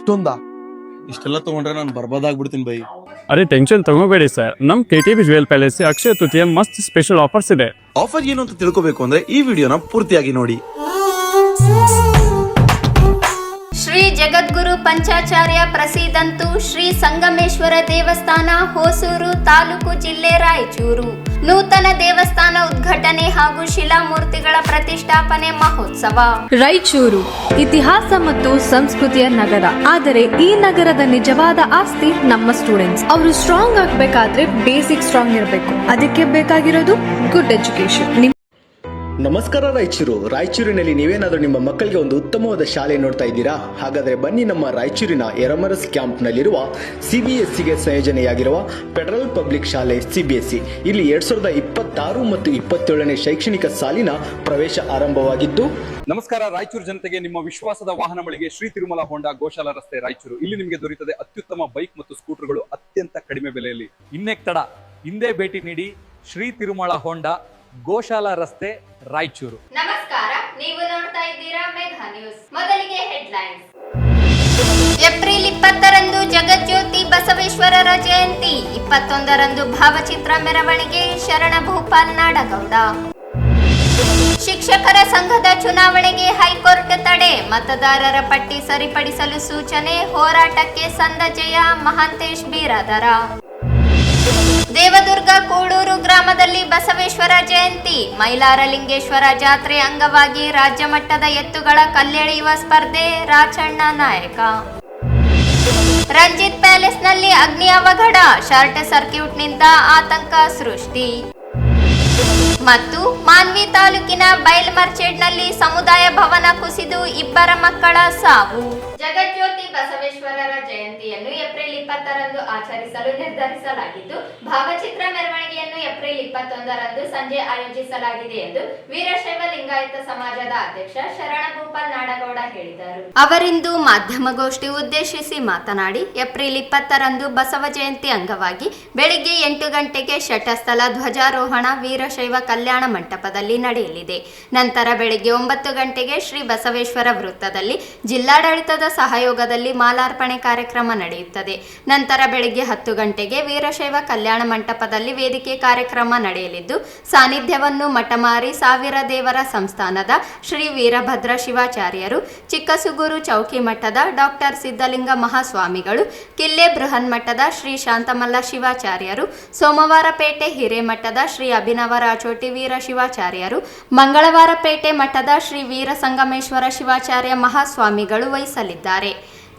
ಇಷ್ಟೊಂದಾ? ಇಷ್ಟೆಲ್ಲ ತಗೊಂಡ್ರೆ ನಾನು ಬರ್ಬಾದಾಗ್ಬಿಡ್ತೀನಿ ಬೈ. ಅರೆ ಟೆನ್ಷನ್ ತಗೋಬೇಡಿ ಸರ್, ನಮ್ KTB jewel palace Akshaya Tritiya ಮಸ್ತ್ ಸ್ಪೆಷಲ್ ಆಫರ್ಸ್ ಇದೆ. ಆಫರ್ ಏನು ಅಂತ ತಿಳ್ಕೋಬೇಕು ಅಂದ್ರೆ ಈ ವಿಡಿಯೋನ ಪೂರ್ತಿಯಾಗಿ ನೋಡಿ. ಶ್ರೀ ಜಗದ್ಗುರು ಪಂಚಾಚಾರ್ಯ ಪ್ರಸಿದ್ಧಂತು ಶ್ರೀ ಸಂಗಮೇಶ್ವರ ದೇವಸ್ಥಾನ ಹೊಸೂರು ತಾಲೂಕು ಜಿಲ್ಲೆ ರಾಯಚೂರು ನೂತನ ದೇವಸ್ಥಾನ ಉದ್ಘಾಟನೆ ಹಾಗೂ ಶಿಲಾಮೂರ್ತಿಗಳ ಪ್ರತಿಷ್ಠಾಪನೆ ಮಹೋತ್ಸವ. ರಾಯಚೂರು ಇತಿಹಾಸ ಮತ್ತು ಸಂಸ್ಕೃತಿಯ ನಗರ. ಆದರೆ ಈ ನಗರದ ನಿಜವಾದ ಆಸ್ತಿ ನಮ್ಮ ಸ್ಟೂಡೆಂಟ್ಸ್. ಅವರು ಸ್ಟ್ರಾಂಗ್ ಆಗ್ಬೇಕಾದ್ರೆ ಬೇಸಿಕ್ ಸ್ಟ್ರಾಂಗ್ ಇರಬೇಕು. ಅದಕ್ಕೆ ಬೇಕಾಗಿರೋದು ಗುಡ್ ಎಜುಕೇಶನ್. ನಮಸ್ಕಾರ ರಾಯಚೂರಿನಲ್ಲಿ ನೀವೇನಾದರೂ ನಿಮ್ಮ ಮಕ್ಕಳಿಗೆ ಒಂದು ಉತ್ತಮವಾದ ಶಾಲೆ ನೋಡ್ತಾ ಇದ್ದೀರಾ? ಹಾಗಾದರೆ ಬನ್ನಿ ನಮ್ಮ ರಾಯಚೂರಿನ ಎರಮರಸ್ ಕ್ಯಾಂಪ್ನಲ್ಲಿರುವ CBSEಗೆ ಸಂಯೋಜನೆಯಾಗಿರುವ ಫೆಡರಲ್ ಪಬ್ಲಿಕ್ ಶಾಲೆ CBSE. ಇಲ್ಲಿ 2026 ಮತ್ತು 27ನೇ ಶೈಕ್ಷಣಿಕ ಸಾಲಿನ ಪ್ರವೇಶ ಆರಂಭವಾಗಿದ್ದು. ನಮಸ್ಕಾರ ರಾಯಚೂರು ಜನತೆಗೆ, ನಿಮ್ಮ ವಿಶ್ವಾಸದ ವಾಹನ ಮಳಿಗೆ ಶ್ರೀ ತಿರುಮಲ ಹೋಂಡಾ ಗೋಶಾಲ ರಸ್ತೆ ರಾಯಚೂರು. ಇಲ್ಲಿ ನಿಮಗೆ ದೊರೆಯುತ್ತದೆ ಅತ್ಯುತ್ತಮ ಬೈಕ್ ಮತ್ತು ಸ್ಕೂಟರ್ಗಳು ಅತ್ಯಂತ ಕಡಿಮೆ ಬೆಲೆಯಲ್ಲಿ. ಇನ್ನೆಕ್ ತಡ, ಹಿಂದೆ ಭೇಟಿ ನೀಡಿ ಶ್ರೀ ತಿರುಮಲ ಹೋಂಡಾ ಗೋಶಾಲಾ ರಸ್ತೆ ರಾಯಚೂರು. ನಮಸ್ಕಾರ, ನೀವು ನೋಡ್ತಾ ಇದ್ದೀರಾ ಮೆಗಾ ನ್ಯೂಸ್. ಮೊದಲಿಗೆ ಹೆಡ್ಲೈನ್ಸ್. ಏಪ್ರಿಲ್ 20ರಂದು ಜಗಜ್ಯೋತಿ ಬಸವೇಶ್ವರರ ಜಯಂತಿ, 21ರಂದು ಭಾವಚಿತ್ರ ಮೆರವಣಿಗೆ, ಶರಣ ಭೂಪಾಲ್ ನಾಡಗೌಡ. ಶಿಕ್ಷಕರ ಸಂಘದ ಚುನಾವಣೆಗೆ ಹೈಕೋರ್ಟ್ ತಡೆ, ಮತದಾರರ ಪಟ್ಟಿ ಸರಿಪಡಿಸಲು ಸೂಚನೆ, ಹೋರಾಟಕ್ಕೆ ಸಂದ ಜಯ, ಮಹಾಂತೇಶ್ ಬೀರಾದರ. ದೇವದುರ್ಗ ಕೂಳೂರು ಗ್ರಾಮದಲ್ಲಿ ಬಸವೇಶ್ವರ ಜಯಂತಿ, ಮೈಲಾರಲಿಂಗೇಶ್ವರ ಜಾತ್ರೆ ಅಂಗವಾಗಿ ರಾಜ್ಯ ಮಟ್ಟದ ಎತ್ತುಗಳ ಕಲ್ಲೆಳೆಯುವ ಸ್ಪರ್ಧೆ, ರಾಚಣ್ಣ ನಾಯಕ. ರಂಜಿತ್ ಪ್ಯಾಲೇಸ್ನಲ್ಲಿ ಅಗ್ನಿ ಅವಘಡ, ಶಾರ್ಟ್ ಸರ್ಕ್ಯೂಟ್ನಿಂದ ಆತಂಕ ಸೃಷ್ಟಿ. ಮತ್ತು ಮಾನ್ವಿ ತಾಲೂಕಿನ ಬೈಲ್ ಮರ್ಚೆಡ್ನಲ್ಲಿ ಸಮುದಾಯ ಭವನ ಕುಸಿದು 2 ಮಕ್ಕಳ ಸಾವು. ಜಗಜ್ಯೋತಿ ಬಸವೇಶ್ವರರ ಜಯಂತಿಯನ್ನು ಏಪ್ರಿಲ್ 20ರಂದು ಆಚರಿಸಲು ನಿರ್ಧರಿಸಲಾಗಿದ್ದು, ಭಾವಚಿತ್ರ ಮೆರವಣಿಗೆಯನ್ನು ಏಪ್ರಿಲ್ 21ರಂದು ಸಂಜೆ ಆಯೋಜಿಸಲಾಗಿದೆ ಎಂದು ವೀರಶೈವ ಲಿಂಗಾಯತ ಸಮಾಜದ ಅಧ್ಯಕ್ಷ ಶರಣ ಭೂಪಾಲ್ ನಾಡಗೌಡ ಹೇಳಿದರು. ಅವರಿಂದು ಮಾಧ್ಯಮಗೋಷ್ಠಿ ಉದ್ದೇಶಿಸಿ ಮಾತನಾಡಿ, ಏಪ್ರಿಲ್ 20ರಂದು ಬಸವ ಜಯಂತಿ ಅಂಗವಾಗಿ ಬೆಳಿಗ್ಗೆ 8 ಗಂಟೆಗೆ ಶಟಸ್ಥಲ ಧ್ವಜಾರೋಹಣ ವೀರಶೈವ ಕಲ್ಯಾಣ ಮಂಟಪದಲ್ಲಿ ನಡೆಯಲಿದೆ. ನಂತರ ಬೆಳಿಗ್ಗೆ 9 ಗಂಟೆಗೆ ಶ್ರೀ ಬಸವೇಶ್ವರ ವೃತ್ತದಲ್ಲಿ ಜಿಲ್ಲಾಡಳಿತದ ಸಹಯೋಗದಲ್ಲಿ ಮಾಲಾರ್ಪಣೆ ಕಾರ್ಯಕ್ರಮ ನಡೆಯುತ್ತದೆ. ನಂತರ ಬೆಳಿಗ್ಗೆ 10 ಗಂಟೆಗೆ ವೀರಶೈವ ಕಲ್ಯಾಣ ಮಂಟಪದಲ್ಲಿ ವೇದಿಕೆ ಕಾರ್ಯಕ್ರಮ ನಡೆಯಲಿದ್ದು, ಸಾನ್ನಿಧ್ಯವನ್ನು ಮಠಮಾರಿ ಸಾವಿರ ದೇವರ ಸಂಸ್ಥಾನದ ಶ್ರೀ ವೀರಭದ್ರ ಶಿವಾಚಾರ್ಯರು, ಚಿಕ್ಕಸುಗೂರು ಚೌಕಿ ಮಠದ ಡಾಕ್ಟರ್ ಸಿದ್ಧಲಿಂಗ ಮಹಾಸ್ವಾಮಿಗಳು, ಕಿಲ್ಲೆ ಬೃಹನ್ಮಠದ ಶ್ರೀ ಶಾಂತಮಲ್ಲ ಶಿವಾಚಾರ್ಯರು, ಸೋಮವಾರಪೇಟೆ ಹಿರೇಮಠದ ಶ್ರೀ ಅಭಿನವ ರಾಚೋಟಿ ವೀರ ಶಿವಾಚಾರ್ಯರು, ಮಂಗಳವಾರಪೇಟೆ ಮಠದ ಶ್ರೀ ವೀರ ಸಂಗಮೇಶ್ವರ ಶಿವಾಚಾರ್ಯ ಮಹಾಸ್ವಾಮಿಗಳು ವಹಿಸಲಿದ್ದಾರೆ.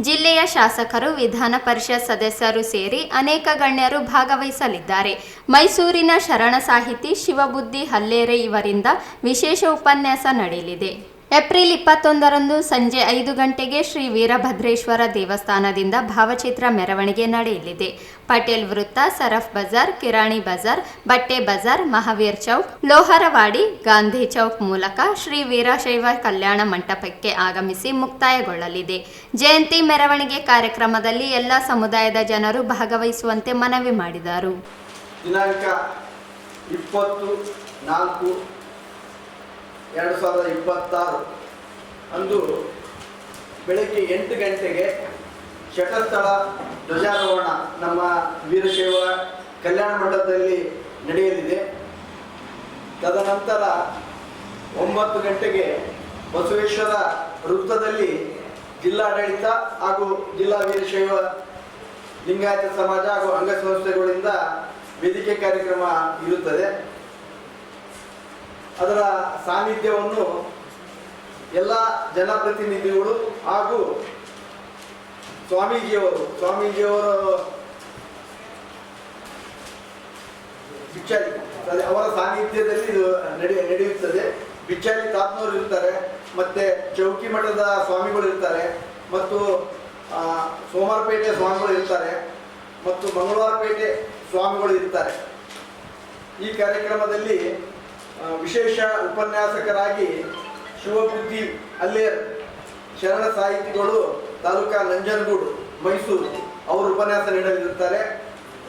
ಜಿಲ್ಲೆಯ ಶಾಸಕರು, ವಿಧಾನ ಪರಿಷತ್ ಸದಸ್ಯರು ಸೇರಿ ಅನೇಕ ಗಣ್ಯರು ಭಾಗವಹಿಸಲಿದ್ದಾರೆ. ಮೈಸೂರಿನ ಶರಣ ಸಾಹಿತಿ ಶಿವಬುದ್ಧಿ ಹಲ್ಲೇರೆ ಇವರಿಂದ ವಿಶೇಷ ಉಪನ್ಯಾಸ ನಡೆಯಲಿದೆ. ಏಪ್ರಿಲ್ 21ರಂದು ಸಂಜೆ 5 ಗಂಟೆಗೆ ಶ್ರೀ ವೀರಭದ್ರೇಶ್ವರ ದೇವಸ್ಥಾನದಿಂದ ಭಾವಚಿತ್ರ ಮೆರವಣಿಗೆ ನಡೆಯಲಿದೆ. ಪಟೇಲ್ ವೃತ್ತ, ಸರಫ್ ಬಜಾರ್, ಕಿರಾಣಿ ಬಜಾರ್, ಬಟ್ಟೆ ಬಜಾರ್, ಮಹಾವೀರ್ ಚೌಕ್, ಲೋಹರವಾಡಿ, ಗಾಂಧಿ ಚೌಕ್ ಮೂಲಕ ಶ್ರೀ ವೀರಶೈವ ಕಲ್ಯಾಣ ಮಂಟಪಕ್ಕೆ ಆಗಮಿಸಿ ಮುಕ್ತಾಯಗೊಳ್ಳಲಿದೆ. ಜಯಂತಿ ಮೆರವಣಿಗೆ ಕಾರ್ಯಕ್ರಮದಲ್ಲಿ ಎಲ್ಲ ಸಮುದಾಯದ ಜನರು ಭಾಗವಹಿಸುವಂತೆ ಮನವಿ ಮಾಡಿದರು. ದಿನಾಂಕ 20/4/2026 ಅಂದು ಬೆಳಗ್ಗೆ 8 ಗಂಟೆಗೆ ಶಟಸ್ಥಳ ಧ್ವಜಾರೋಹಣ ನಮ್ಮ ವೀರಶೈವ ಕಲ್ಯಾಣ ಮಂಟಪದಲ್ಲಿ ನಡೆಯಲಿದೆ. ತದನಂತರ 9 ಗಂಟೆಗೆ ಬಸವೇಶ್ವರ ವೃತ್ತದಲ್ಲಿ ಜಿಲ್ಲಾಡಳಿತ ಹಾಗೂ ಜಿಲ್ಲಾ ವೀರಶೈವ ಲಿಂಗಾಯತ ಸಮಾಜ ಹಾಗೂ ಅಂಗಸಂಸ್ಥೆಗಳಿಂದ ವೇದಿಕೆ ಕಾರ್ಯಕ್ರಮ ಇರುತ್ತದೆ. ಅದರ ಸಾನ್ನಿಧ್ಯವನ್ನು ಎಲ್ಲ ಜನಪ್ರತಿನಿಧಿಗಳು ಹಾಗೂ ಸ್ವಾಮೀಜಿಯವರು ಬಿಚ್ಚಾಲಿ ಅವರ ಸಾನ್ನಿಧ್ಯದಲ್ಲಿ ಇದು ನಡೆಯುತ್ತದೆ. ಬಿಚ್ಚಾಲಿ ತಾತ್ನವರು ಇರ್ತಾರೆ, ಮತ್ತೆ ಚೌಕಿ ಮಠದ ಸ್ವಾಮಿಗಳು ಇರ್ತಾರೆ, ಮತ್ತು ಸೋಮವಾರಪೇಟೆ ಸ್ವಾಮಿಗಳು ಇರ್ತಾರೆ, ಮತ್ತು ಮಂಗಳವಾರಪೇಟೆ ಸ್ವಾಮಿಗಳು ಇರ್ತಾರೆ. ಈ ಕಾರ್ಯಕ್ರಮದಲ್ಲಿ ವಿಶೇಷ ಉಪನ್ಯಾಸಕರಾಗಿ ಶಿವಬುದ್ಧಿ ಹಲ್ಲೇರ್ ಶರಣ ಸಾಹಿತಿಗಳು, ತಾಲೂಕಾ ನಂಜನಗೂಡು, ಮೈಸೂರು ಅವರು ಉಪನ್ಯಾಸ ನೀಡಲಿರುತ್ತಾರೆ.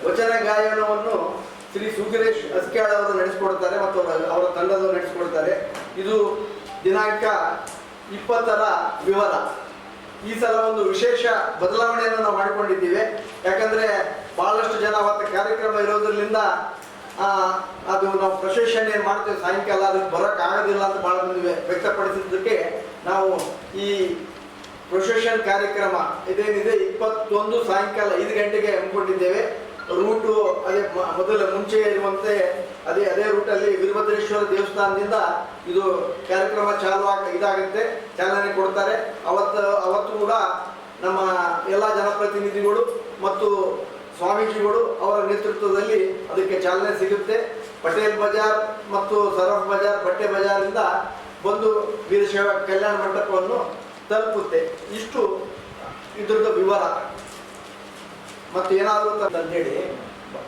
ವಚನ ಗಾಯನವನ್ನು ಶ್ರೀ ಸುಗಿರೇಶ್ ಅಸ್ಕ್ಯಾಳ್ ಅವರು ನಡೆಸಿಕೊಡ್ತಾರೆ ಮತ್ತು ಅವರ ತಂಡದವರು ನಡೆಸಿಕೊಡ್ತಾರೆ. ಇದು ದಿನಾಂಕ 20ರ ವಿವರ. ಈ ಸಲ ಒಂದು ವಿಶೇಷ ಬದಲಾವಣೆಯನ್ನು ನಾವು ಮಾಡಿಕೊಂಡಿದ್ದೀವಿ. ಯಾಕಂದ್ರೆ ಬಹಳಷ್ಟು ಜನ ಅವತ್ತು ಕಾರ್ಯಕ್ರಮ ಇರೋದ್ರಿಂದ ಅದು ನಾವು ಪ್ರೊಸೆಷನ್ ಏನು ಮಾಡ್ತೇವೆ ಸಾಯಂಕಾಲ ಅದಕ್ಕೆ ಬರೋಕೆ ಆಗೋದಿಲ್ಲ ಅಂತ ಬಹಳ ಮಂದಿ ವ್ಯಕ್ತಪಡಿಸಿದ್ದಕ್ಕೆ ನಾವು ಈ ಪ್ರೊಸೆಷನ್ ಕಾರ್ಯಕ್ರಮ ಇದೇನಿದೆ 21 ಸಾಯಂಕಾಲ 5 ಗಂಟೆಗೆ ಹಮ್ಮಿಕೊಂಡಿದ್ದೇವೆ. ರೂಟು ಅದೇ ಮೊದಲ ಮುಂಚೆ ಇರುವಂತೆ ಅದೇ ರೂಟಲ್ಲಿ ವೀರಭದ್ರೇಶ್ವರ ದೇವಸ್ಥಾನದಿಂದ ಇದು ಕಾರ್ಯಕ್ರಮ ಇದಾಗುತ್ತೆ, ಚಾಲನೆ ಕೊಡ್ತಾರೆ. ಅವತ್ತು ಕೂಡ ನಮ್ಮ ಎಲ್ಲ ಜನಪ್ರತಿನಿಧಿಗಳು ಮತ್ತು ಸ್ವಾಮೀಜಿಗಳು ಅವರ ನೇತೃತ್ವದಲ್ಲಿ ಅದಕ್ಕೆ ಚಾಲನೆ ಸಿಗುತ್ತೆ. ಪಟೇಲ್ ಬಜಾರ್ ಮತ್ತು ಸರಫ್ ಬಜಾರ್, ಬಟ್ಟೆ ಬಜಾರಿಂದ ಬಂದು ವೀರಶೈವ ಕಲ್ಯಾಣ ಮಂಟಪವನ್ನು ತಲುಪುತ್ತೆ. ಇಷ್ಟು ಇದ್ರದ್ದು ವಿವರ. ಮತ್ತು ಏನಾದರೂ ಅಂತೇಳಿ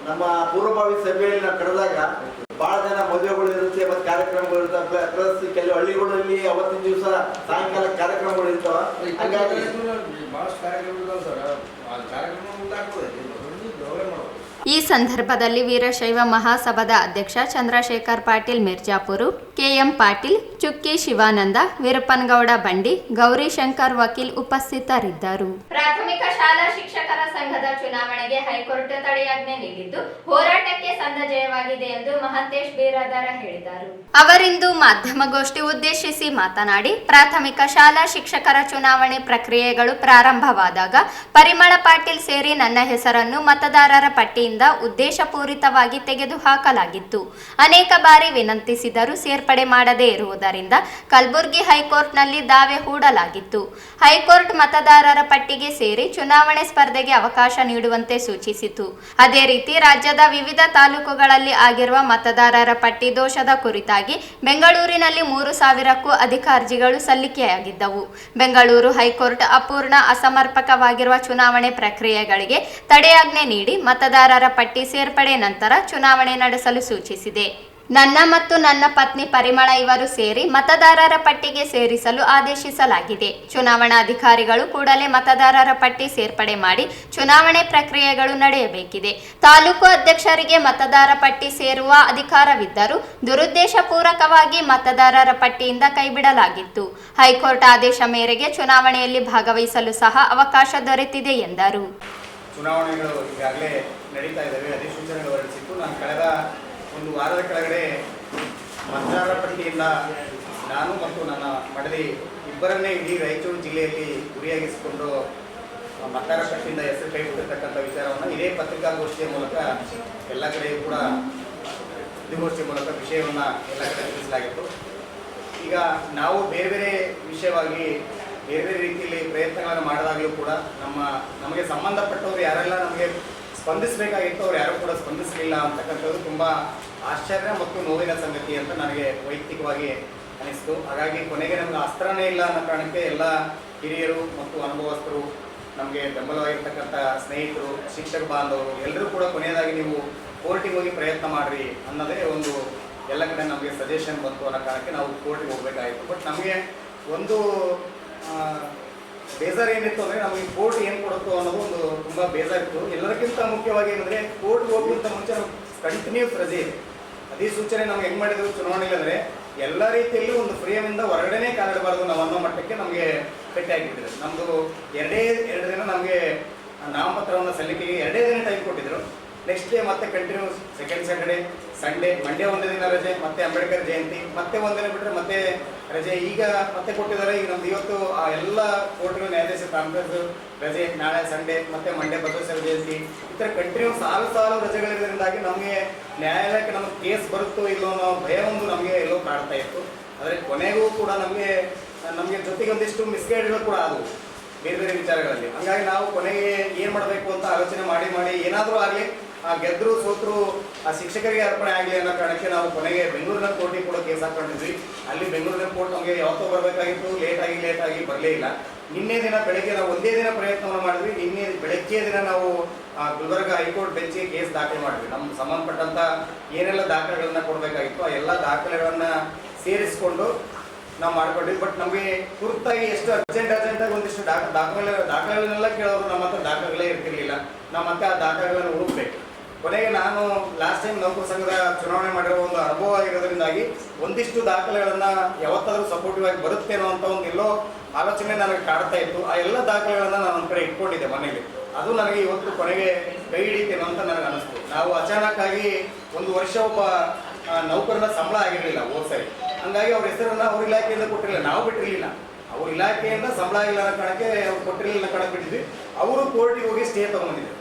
ನಮ್ಮ ಪೂರ್ವಭಾವಿ ಸಭೆಯಲ್ಲಿ ನಾವು ಕರೆದಾಗ ಬಹಳ ಜನ ಮದುವೆಗಳು ಇರುತ್ತೆ ಮತ್ತು ಕಾರ್ಯಕ್ರಮಗಳು ಇರ್ತವೆ. ಪ್ಲಸ್ ಕೆಲವು ಹಳ್ಳಿಗಳಲ್ಲಿ ಅವತ್ತಿನ ದಿವಸ ಸಾಯಂಕಾಲ ಕಾರ್ಯಕ್ರಮಗಳು ಇರ್ತವೆ. ಹಾಗಾಗಿ ಬಹಳಷ್ಟು ಕಾರ್ಯಕ್ರಮಗಳು ಸರ್, ಆ ಕಾರ್ಯಕ್ರಮ ಈ ಸಂದರ್ಭದಲ್ಲಿ ವೀರಶೈವ ಮಹಾಸಭಾದ ಅಧ್ಯಕ್ಷ ಚಂದ್ರಶೇಖರ್ ಪಾಟೀಲ್ ಮಿರ್ಜಾಪುರ, ಕೆಎಂ ಪಾಟೀಲ್, ಚುಕ್ಕಿ ಶಿವಾನಂದ, ವೀರಪ್ಪನಗೌಡ ಬಂಡಿ, ಗೌರಿಶಂಕರ್ ವಕೀಲ್ ಉಪಸ್ಥಿತರಿದ್ದರು. ಪ್ರಾಥಮಿಕ ಶಾಲಾ ಶಿಕ್ಷಕರ ಸಂಘದ ಚುನಾವಣೆಗೆ ಹೈಕೋರ್ಟ್ ತಡೆಯಾಜ್ಞೆ ನೀಡಿದ್ದು ಹೋರಾಟಕ್ಕೆ ಸಂದ ಜಯವಾಗಿದೆ ಎಂದು ಮಹಂತೇಶ್ ಬೀರಾದಾರ ಹೇಳಿದರು. ಅವರಿಂದು ಮಾಧ್ಯಮಗೋಷ್ಠಿ ಉದ್ದೇಶಿಸಿ ಮಾತನಾಡಿ, ಪ್ರಾಥಮಿಕ ಶಾಲಾ ಶಿಕ್ಷಕರ ಚುನಾವಣೆ ಪ್ರಕ್ರಿಯೆಗಳು ಪ್ರಾರಂಭವಾದಾಗ ಪರಿಮಳ ಪಾಟೀಲ್ ಸೇರಿ ನನ್ನ ಹೆಸರನ್ನು ಮತದಾರರ ಪಟ್ಟಿಯಿಂದ ಉದ್ದೇಶಪೂರಿತವಾಗಿ ತೆಗೆದುಹಾಕಲಾಗಿತ್ತು. ಅನೇಕ ಬಾರಿ ವಿನಂತಿಸಿದರೂ ಸೇರ್ಪಡೆ ಮಾಡದೇ ಇರುವುದರಿಂದ ಕಲಬುರಗಿ ಹೈಕೋರ್ಟ್ನಲ್ಲಿ ದಾವೆ ಹೂಡಲಾಗಿತ್ತು. ಹೈಕೋರ್ಟ್ ಮತದಾರರ ಪಟ್ಟಿಗೆ ಸೇರಿ ಚುನಾವಣೆ ಸ್ಪರ್ಧೆಗೆ ಅವಕಾಶ ನೀಡುವಂತೆ ಸೂಚಿಸಿತು. ಅದೇ ರೀತಿ ರಾಜ್ಯದ ವಿವಿಧ ತಾಲೂಕುಗಳಲ್ಲಿ ಆಗಿರುವ ಮತದಾರರ ಪಟ್ಟಿ ದೋಷದ ಕುರಿತಾಗಿ ಬೆಂಗಳೂರಿನಲ್ಲಿ 3,000ಕ್ಕೂ ಅಧಿಕ ಅರ್ಜಿಗಳು ಸಲ್ಲಿಕೆಯಾಗಿದ್ದವು. ಬೆಂಗಳೂರು ಹೈಕೋರ್ಟ್ ಅಪೂರ್ಣ, ಅಸಮರ್ಪಕವಾಗಿರುವ ಚುನಾವಣೆ ಪ್ರಕ್ರಿಯೆಗಳಿಗೆ ತಡೆಯಾಜ್ಞೆ ನೀಡಿ ಮತದಾರರ ಪಟ್ಟಿ ಸೇರ್ಪಡೆ ನಂತರ ಚುನಾವಣೆ ನಡೆಸಲು ಸೂಚಿಸಿದೆ. ನನ್ನ ಮತ್ತು ನನ್ನ ಪತ್ನಿ ಪರಿಮಳ ಇವರು ಸೇರಿ ಮತದಾರರ ಪಟ್ಟಿಗೆ ಸೇರಿಸಲು ಆದೇಶಿಸಲಾಗಿದೆ. ಚುನಾವಣಾಧಿಕಾರಿಗಳು ಕೂಡಲೇ ಮತದಾರರ ಪಟ್ಟಿ ಸೇರ್ಪಡೆ ಮಾಡಿ ಚುನಾವಣೆ ಪ್ರಕ್ರಿಯೆಗಳು ನಡೆಯಬೇಕಿದೆ. ತಾಲೂಕು ಅಧ್ಯಕ್ಷರಿಗೆ ಮತದಾರ ಪಟ್ಟಿ ಸೇರುವ ಅಧಿಕಾರವಿದ್ದರೂ ದುರುದ್ದೇಶಪೂರ್ವಕವಾಗಿ ಮತದಾರರ ಪಟ್ಟಿಯಿಂದ ಕೈಬಿಡಲಾಗಿತ್ತು. ಹೈಕೋರ್ಟ್ ಆದೇಶ ಮೇರೆಗೆ ಚುನಾವಣೆಯಲ್ಲಿ ಭಾಗವಹಿಸಲು ಸಹ ಅವಕಾಶ ದೊರೆತಿದೆ ಎಂದರು. ಚುನಾವಣೆಗಳು ಈಗಾಗಲೇ ನಡೀತಾ ಇದ್ದಾವೆ. ಅಧಿಸೂಚನೆಗಳು ಹೊರಡಿಸಿತ್ತು. ನಾನು ಕಳೆದ ಒಂದು ವಾರದ ಕೆಳಗಡೆ ಮತದಾರರ ಪಟ್ಟಿಯಿಂದ ನಾನು ಮತ್ತು ನನ್ನ ಮಡದಿ ಇಬ್ಬರನ್ನೇ ಇಡೀ ರಾಯಚೂರು ಜಿಲ್ಲೆಯಲ್ಲಿ ಗುರಿಯಾಗಿಸಿಕೊಂಡು ಮತದಾರರ ಪಟ್ಟಿಯಿಂದ ಹೆಸರು ಕೈಬಿಟ್ಟಿರ್ತಕ್ಕಂಥ ವಿಚಾರವನ್ನು ಇದೇ ಪತ್ರಿಕಾಗೋಷ್ಠಿಯ ಮೂಲಕ ಎಲ್ಲ ಕಡೆಯೂ ಕೂಡ ಸುದ್ದಿಗೋಷ್ಠಿಯ ಮೂಲಕ ವಿಷಯವನ್ನು ಎಲ್ಲ ಕಡೆ ತಿಳಿಸಲಾಗಿತ್ತು. ಈಗ ನಾವು ಬೇರೆ ಬೇರೆ ವಿಷಯವಾಗಿ ಬೇರೆ ಬೇರೆ ರೀತಿಯಲ್ಲಿ ಪ್ರಯತ್ನಗಳನ್ನು ಮಾಡಿದಾಗಲೂ ಕೂಡ ನಮಗೆ ಸಂಬಂಧಪಟ್ಟವರು ಯಾರೆಲ್ಲ ನಮಗೆ ಸ್ಪಂದಿಸಬೇಕಾಗಿತ್ತು ಅವ್ರು ಯಾರು ಕೂಡ ಸ್ಪಂದಿಸಲಿಲ್ಲ ಅಂತಕ್ಕಂಥದ್ದು ತುಂಬ ಆಶ್ಚರ್ಯ ಮತ್ತು ನೋವಿನ ಸಂಗತಿ ಅಂತ ನನಗೆ ವೈಯಕ್ತಿಕವಾಗಿ ಅನಿಸ್ತು. ಹಾಗಾಗಿ ಕೊನೆಗೆ ನಮಗೆ ಅಸ್ತ್ರನೇ ಇಲ್ಲ ಅನ್ನೋ ಕಾರಣಕ್ಕೆ ಎಲ್ಲ ಹಿರಿಯರು ಮತ್ತು ಅನುಭವಸ್ಥರು, ನಮಗೆ ಬೆಂಬಲವಾಗಿರ್ತಕ್ಕಂಥ ಸ್ನೇಹಿತರು, ಶಿಕ್ಷಕ ಬಾಂಧವರು ಎಲ್ಲರೂ ಕೂಡ ಕೊನೆಯದಾಗಿ ನೀವು ಕೋರ್ಟಿಗೆ ಹೋಗಿ ಪ್ರಯತ್ನ ಮಾಡಿರಿ ಅನ್ನೋದೇ ಒಂದು ಎಲ್ಲ ಕಡೆ ನಮಗೆ ಸಜೆಷನ್ ಬಂತು ಅನ್ನೋ ಕಾರಣಕ್ಕೆ ನಾವು ಕೋರ್ಟಿಗೆ ಹೋಗಬೇಕಾಗಿತ್ತು. ಬಟ್ ನಮಗೆ ಒಂದು ಬೇಜಾರು ಏನಿತ್ತು ಅಂದರೆ ನಮಗೆ ಕೋರ್ಟ್ ಏನು ಕೊಡುತ್ತೋ ಅನ್ನೋದು ಒಂದು ತುಂಬ ಬೇಜಾರಿತ್ತು. ಎಲ್ಲದಕ್ಕಿಂತ ಮುಖ್ಯವಾಗಿ ಏನಂದರೆ ಕೋರ್ಟ್ ಹೋಗೋಕ್ಕಿಂತ ಮುಂಚೆ ನಾವು ಕಂಟಿನ್ಯೂಸ್ ರಜೆ ಇದೆ. ಅಧಿಸೂಚನೆ ನಮ್ಗೆ ಹೆಂಗೆ ಮಾಡಿದ್ರು ಚುನಾವಣೆಯಲ್ಲಿ ಅಂದರೆ ಎಲ್ಲ ರೀತಿಯಲ್ಲೂ ಒಂದು ಫ್ರೀಯಮಿಂದ ಹೊರಗಡೆನೇ ಕಾಲಿಡಬಾರ್ದು ನಾವು ಅನ್ನೋ ಮಟ್ಟಕ್ಕೆ ನಮಗೆ ಕಟ್ಟಿ ಆಗಿಬಿಟ್ಟಿದೆ. ನಮ್ಮದು ಎರಡು ದಿನ ನಮಗೆ ನಾಮಪತ್ರವನ್ನು ಸಲ್ಲಿಕೆಗೆ 2 ದಿನ ಟೈಮ್ ಕೊಟ್ಟಿದ್ರು. ನೆಕ್ಸ್ಟ್ ಡೇ ಮತ್ತೆ continuous second Saturday, Sunday, Monday ಒಂದು ದಿನ ರಜೆ, ಮತ್ತೆ ಅಂಬೇಡ್ಕರ್ ಜಯಂತಿ, ಮತ್ತೆ ಒಂದಿನ ಬಿಟ್ಟರೆ ಮತ್ತೆ ರಜೆ. ಈಗ ಮತ್ತೆ ಕೊಟ್ಟಿದ್ದಾರೆ. ಈಗ ನಮ್ದು ಇವತ್ತು ಆ ಎಲ್ಲ ಕೋರ್ಟ್ಗಳು ನ್ಯಾಯಾಧೀಶ ಕಾಂಗ್ರೆಸ್ ರಜೆ, ನಾಳೆ ಸಂಡೇ, ಮತ್ತೆ ಮಂಡೇ ಬಸವೇಶ್ವರ ಜಯಂತಿ, ಈ ಥರ ಕಂಟಿನ್ಯೂಸ್ ಸಾಲು ರಜೆಗಳಿರೋದ್ರಿಂದಾಗಿ ನಮಗೆ ನ್ಯಾಯಾಲಯಕ್ಕೆ ನಮಗೆ ಕೇಸ್ ಬರುತ್ತೋ ಇಲ್ಲೋ ಅನ್ನೋ ಭಯ ಒಂದು ನಮಗೆ ಎಲ್ಲೋ ಕಾಡ್ತಾ ಇತ್ತು. ಆದರೆ ಕೊನೆಗೂ ಕೂಡ ನಮಗೆ ಜೊತೆಗೆ ಒಂದಿಷ್ಟು ಮಿಸ್ಗೈಡ್ಗಳು ಕೂಡ ಆದವು ಬೇರೆ ಬೇರೆ ವಿಚಾರಗಳಲ್ಲಿ. ಹಾಗಾಗಿ ನಾವು ಕೊನೆಗೆ ಏನು ಮಾಡಬೇಕು ಅಂತ ಆಲೋಚನೆ ಮಾಡಿ ಏನಾದರೂ ಆಗಲಿ ಗೆದ್ದರು ಸೋತರು ಆ ಶಿಕ್ಷಕರಿಗೆ ಅರ್ಪಣೆ ಆಗಲಿ ಅನ್ನೋ ಕಾರಣಕ್ಕೆ ನಾವು ಕೊನೆಗೆ ಬೆಂಗಳೂರಿನ ಕೋರ್ಟಿಗೆ ಕೂಡ ಕೇಸ್ ಹಾಕೊಂಡಿದ್ವಿ. ಅಲ್ಲಿ ಬೆಂಗಳೂರಿನ ಕೋರ್ಟ್ ನಮಗೆ ಯಾವತ್ತೋ ಬರಬೇಕಾಗಿತ್ತು, ಲೇಟಾಗಿ ಬರಲೇ ಇಲ್ಲ. ನಿನ್ನೆ ದಿನ ಬೆಳಗ್ಗೆ ನಾವು ಒಂದೇ ದಿನ ಪ್ರಯತ್ನವನ್ನು ಮಾಡಿದ್ವಿ. ನಿನ್ನೆ ಬೆಳಗ್ಗೆ ದಿನ ನಾವು ಗುಲ್ಬರ್ಗ ಹೈಕೋರ್ಟ್ ಬೆಂಚಿಗೆ ಕೇಸ್ ದಾಖಲೆ ಮಾಡಿದ್ವಿ. ನಮ್ಗೆ ಸಂಬಂಧಪಟ್ಟಂಥ ಏನೆಲ್ಲ ದಾಖಲೆಗಳನ್ನ ಕೊಡಬೇಕಾಗಿತ್ತು ಆ ಎಲ್ಲ ದಾಖಲೆಗಳನ್ನು ಸೇರಿಸಿಕೊಂಡು ನಾವು ಮಾಡ್ಕೊಂಡ್ವಿ. ಬಟ್ ನಮಗೆ ತುರ್ತಾಗಿ ಎಷ್ಟು ಅರ್ಜೆಂಟಾಗಿ ಒಂದಿಷ್ಟು ದಾಖಲೆಗಳನ್ನೆಲ್ಲ ಕೇಳೋರು ನಮ್ಮ ಹತ್ರ ದಾಖಲೆಗಳೇ ಇರ್ತಿರ್ಲಿಲ್ಲ. ನಾವು ಮತ್ತೆ ಆ ದಾಖಲೆಗಳನ್ನು ಹುಡುಕ್ಬೇಕು. ಕೊನೆಗೆ ನಾನು ಲಾಸ್ಟ್ ಟೈಮ್ ನೌಕರ ಸಂಘದ ಚುನಾವಣೆ ಮಾಡಿರೋ ಒಂದು ಅನುಭವ ಆಗಿರೋದ್ರಿಂದಾಗಿ ಒಂದಿಷ್ಟು ದಾಖಲೆಗಳನ್ನು ಯಾವತ್ತಾದರೂ ಸಪೋರ್ಟಿವ್ ಆಗಿ ಬರುತ್ತೇನೋ ಅಂತ ಒಂದು ಎಲ್ಲೋ ಆಲೋಚನೆ ನನಗೆ ಕಾಡ್ತಾ ಇತ್ತು. ಆ ಎಲ್ಲ ದಾಖಲೆಗಳನ್ನ ನಾನು ಒಂದು ಕಡೆ ಇಟ್ಕೊಂಡಿದ್ದೆ ಮನೇಲಿ. ಅದು ನನಗೆ ಇವತ್ತು ಕೊನೆಗೆ ಕೈ ಹಿಡಿತೇನೋ ಅಂತ ನನಗೆ ಅನಿಸ್ತು. ನಾವು ಅಚಾನಕ್ ಆಗಿ ಒಂದು ವರ್ಷ ಒಬ್ಬ ನೌಕರನ ಸಂಬಳ ಆಗಿರಲಿಲ್ಲ ಹೋದ ಸರಿ. ಹಂಗಾಗಿ ಅವ್ರ ಹೆಸರನ್ನ ಅವ್ರ ಇಲಾಖೆಯಿಂದ ಕೊಟ್ಟಿರಲಿಲ್ಲ, ನಾವು ಬಿಟ್ಟಿರಲಿಲ್ಲ. ಅವ್ರ ಇಲಾಖೆಯಿಂದ ಸಂಬಳ ಆಗಿಲ್ಲ ಅನ್ನೋ ಕಾರಣಕ್ಕೆ ಅವ್ರು ಕೊಟ್ಟಿರಲಿಲ್ಲ ಕಾರಣಕ್ಕೆ ಬಿಟ್ಟಿದ್ವಿ. ಅವರು ಕೋರ್ಟಿಗೆ ಹೋಗಿ ಸ್ಟೇ ತಗೊಂಡಿದ್ರು,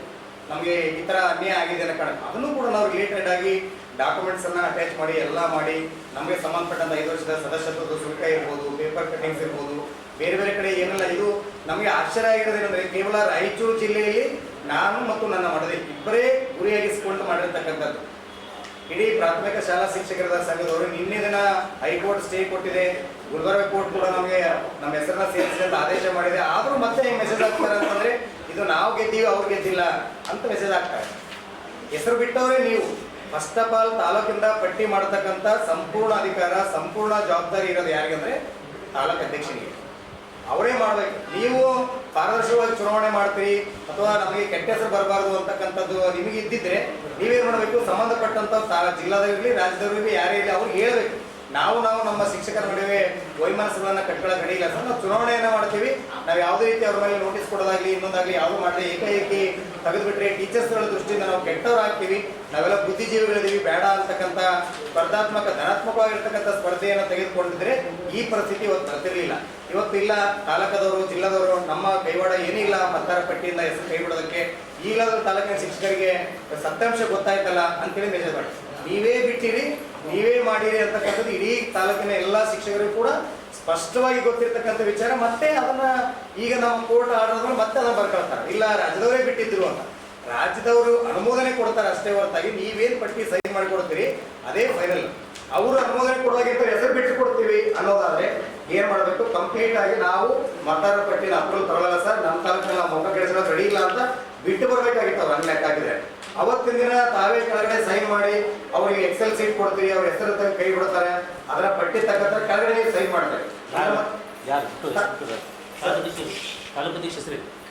ನಮಗೆ ಈ ಥರ ಅನ್ಯಾಯ ಆಗಿದೆ ಅನ್ನೋ ಕಾರಣಕ್ಕೆ. ಅದನ್ನು ಕೂಡ ನಾವು ರಿಲೇಟೆಡ್ ಆಗಿ ಡಾಕ್ಯುಮೆಂಟ್ಸನ್ನು ಅಟ್ಯಾಚ್ ಮಾಡಿ ಎಲ್ಲ ಮಾಡಿ ನಮಗೆ ಸಂಬಂಧಪಟ್ಟಂಥ 5 ವರ್ಷದ ಸದಸ್ಯತ್ವದ ಶುಲ್ಕ ಇರ್ಬೋದು, ಪೇಪರ್ ಕಟ್ಟಿಂಗ್ಸ್ ಇರ್ಬೋದು, ಬೇರೆ ಬೇರೆ ಕಡೆ ಏನೆಲ್ಲ. ಇದು ನಮಗೆ ಆಶ್ಚರ್ಯ ಆಗಿರೋದೇನೆಂದರೆ ಕೇವಲ ರಾಯಚೂರು ಜಿಲ್ಲೆಯಲ್ಲಿ ನಾನು ಮತ್ತು ನನ್ನ ಮಡದಿ ಇಬ್ಬರೇ ಗುರಿಯಾಗಿಸಿಕೊಂಡು ಮಾಡಿರ್ತಕ್ಕಂಥದ್ದು. ಇಡೀ ಪ್ರಾಥಮಿಕ ಶಾಲಾ ಶಿಕ್ಷಕರ ಸಂಘದವರು ನಿನ್ನೆ ದಿನ ಹೈಕೋರ್ಟ್ ಸ್ಟೇ ಕೊಟ್ಟಿದೆ, ಗುಲ್ಬರ್ಗ ಕೋರ್ಟ್ ಕೂಡ ನಮಗೆ ನಮ್ಮ ಹೆಸರನ್ನ ಸೇರಿಸಿ ಅಂತ ಆದೇಶ ಮಾಡಿದೆ. ಆದರೂ ಮತ್ತೆ ಮೆಸೇಜ್ ಆಗ್ತಾರೆ ಅಂತಂದರೆ ಇದು ನಾವು ಗೆದ್ದೀವಿ ಅವ್ರು ಗೆದ್ದಿಲ್ಲ ಅಂತ ಮೆಸೇಜ್ ಆಗ್ತಾರೆ. ಹೆಸರು ಬಿಟ್ಟವರೇ ನೀವು. ಫಸ್ಟ್ ಆಫ್ ಆಲ್ ತಾಲೂಕಿಂದ ಪಟ್ಟಿ ಮಾಡತಕ್ಕಂಥ ಸಂಪೂರ್ಣ ಅಧಿಕಾರ, ಸಂಪೂರ್ಣ ಜವಾಬ್ದಾರಿ ಇರೋದು ಯಾರಿಗಂದ್ರೆ ತಾಲೂಕು ಅಧ್ಯಕ್ಷನಿಗೆ. ಅವರೇ ಮಾಡಬೇಕು. ನೀವು ಪಾರದರ್ಶಕವಾಗಿ ಚುನಾವಣೆ ಮಾಡ್ತೀರಿ ಅಥವಾ ನಮಗೆ ಕೆಟ್ಟ ಹೆಸರು ಬರಬಾರ್ದು ಅಂತಕ್ಕಂಥದ್ದು ನಿಮಗೆ ಇದ್ದಿದ್ರೆ ನೀವೇನು ಮಾಡಬೇಕು, ಸಂಬಂಧಪಟ್ಟಂಥ ಜಿಲ್ಲಾದವರಿರಲಿ ರಾಜ್ಯದವರಿರಲಿ ಯಾರೇ ಇರಲಿ ಅವ್ರಿಗೆ ಹೇಳಬೇಕು. ನಾವು ನಮ್ಮ ಶಿಕ್ಷಕರ ನಡುವೆ ವೈಮನಸ್ಸುಗಳನ್ನು ಕಟ್ಕೊಳ್ಳೋಕೆ ನಡೆಯಿಲ್ಲ ಸರ್, ನಾವು ಚುನಾವಣೆಯನ್ನು ಮಾಡ್ತೀವಿ. ನಾವು ಯಾವುದೇ ರೀತಿ ಅವ್ರ ಮೇಲೆ ನೋಟಿಸ್ ಕೊಡೋದಾಗಲಿ ಇನ್ನೊಂದಾಗಲಿ ಯಾವುದು ಮಾಡಲಿ ಏಕಾಏಕಿ ತೆಗೆದುಬಿಟ್ರೆ ಟೀಚರ್ಸ್ಗಳ ದೃಷ್ಟಿಯಿಂದ ನಾವು ಕೆಟ್ಟವರಾಗ್ತೀವಿ, ನಾವೆಲ್ಲ ಬುದ್ಧಿಜೀವಿಗಳಿದ್ದೀವಿ, ಬೇಡ ಅಂತಕ್ಕಂಥ ಸ್ಪರ್ಧಾತ್ಮಕ ಧನಾತ್ಮಕವಾಗಿರ್ತಕ್ಕಂಥ ಸ್ಪರ್ಧೆಯನ್ನು ತೆಗೆದುಕೊಂಡಿದ್ರೆ ಈ ಪರಿಸ್ಥಿತಿ ಇವತ್ತು ಬರ್ತಿರ್ಲಿಲ್ಲ. ಇವತ್ತು ಇಲ್ಲ, ತಾಲೂಕದವರು ಜಿಲ್ಲಾದವರು ನಮ್ಮ ಕೈವಾಡ ಏನಿಲ್ಲ ಮತದಾರ ಪಟ್ಟಿಯಿಂದ ಹೆಸರು ಕೈ ಬಿಡೋದಕ್ಕೆ. ಈಗಲಾದರೂ ತಾಲೂಕಿನ ಶಿಕ್ಷಕರಿಗೆ ಸತ್ಯಾಂಶ ಗೊತ್ತಾಯ್ತಲ್ಲ ಅಂತೇಳಿ ಮೆಸೇಜ್ ಮಾಡಿ, ನೀವೇ ಬಿಟ್ಟಿರಿ, ನೀವೇ ಮಾಡಿರಿ ಅಂತಕ್ಕಂಥದ್ದು ಇಡೀ ತಾಲೂಕಿನ ಎಲ್ಲ ಶಿಕ್ಷಕರಿಗೂ ಕೂಡ ಸ್ಪಷ್ಟವಾಗಿ ಗೊತ್ತಿರ್ತಕ್ಕಂಥ ವಿಚಾರ. ಮತ್ತೆ ಅದನ್ನ ಈಗ ನಾವು ಕೋರ್ಟ್ ಆರ್ಡರ್ ಮತ್ತೆ ಅದನ್ನ ಬರ್ಕೊಳ್ತಾರೆ, ಇಲ್ಲ ರಾಜ್ಯದವರೇ ಬಿಟ್ಟಿದ್ರು ಅಂತ. ರಾಜ್ಯದವರು ಅನುಮೋದನೆ ಕೊಡ್ತಾರೆ ಅಷ್ಟೇ ಹೊರತಾಗಿ ನೀವೇನು ಪಟ್ಟಿ ಸೈನ್ ಮಾಡಿಕೊಡ್ತೀರಿ ಅದೇ ಫೈನಲ್. ಅವರು ಅನುಮೋದನೆ ಕೊಡುವಾಗಿಂತ ಹೆಸರು ಬಿಟ್ಟು ಕೊಡ್ತೀವಿ ಅನ್ನೋದಾದ್ರೆ ಏನ್ ಮಾಡಬೇಕು, ಕಂಪ್ಲೀಟ್ ಆಗಿ ನಾವು ಮತದಾರರ ಪಟ್ಟಿನ ಅಪ್ರೂವಲ್ ತಗೊಳ್ಳಲ್ಲ ಸರ್, ನಮ್ಮ ತಾಲೂಕಿನ ನಾವು ಮೊಕ್ಕ ಕೆಲಸ ರೆಡಿ ಇಲ್ಲ ಅಂತ ಬಿಟ್ಟು ಬರಬೇಕಾಗಿತ್ತು. ಅವ್ರು ಹಂಗೆ ಲೆಕ್ಕ ಹಾಕಿದ್ರೆ ಅವತ್ತಿನ ದಿನ ತಾವೇ ಕೆಳಗಡೆ ಸೈನ್ ಮಾಡಿ ಅವರಿಗೆ ಎಕ್ಸೆಲ್ ಸೀಟ್ ಕೊಡ್ತೀವಿ, ಅವ್ರ ಹೆಸರು ಕೈ ಬಿಡ್ತಾರೆ, ಅದರ ಪಟ್ಟಿ ತಕ್ಕಂತ ಕೆಳಗಡೆ ನೀವು ಸೈನ್ ಮಾಡ್ತಾರೆ.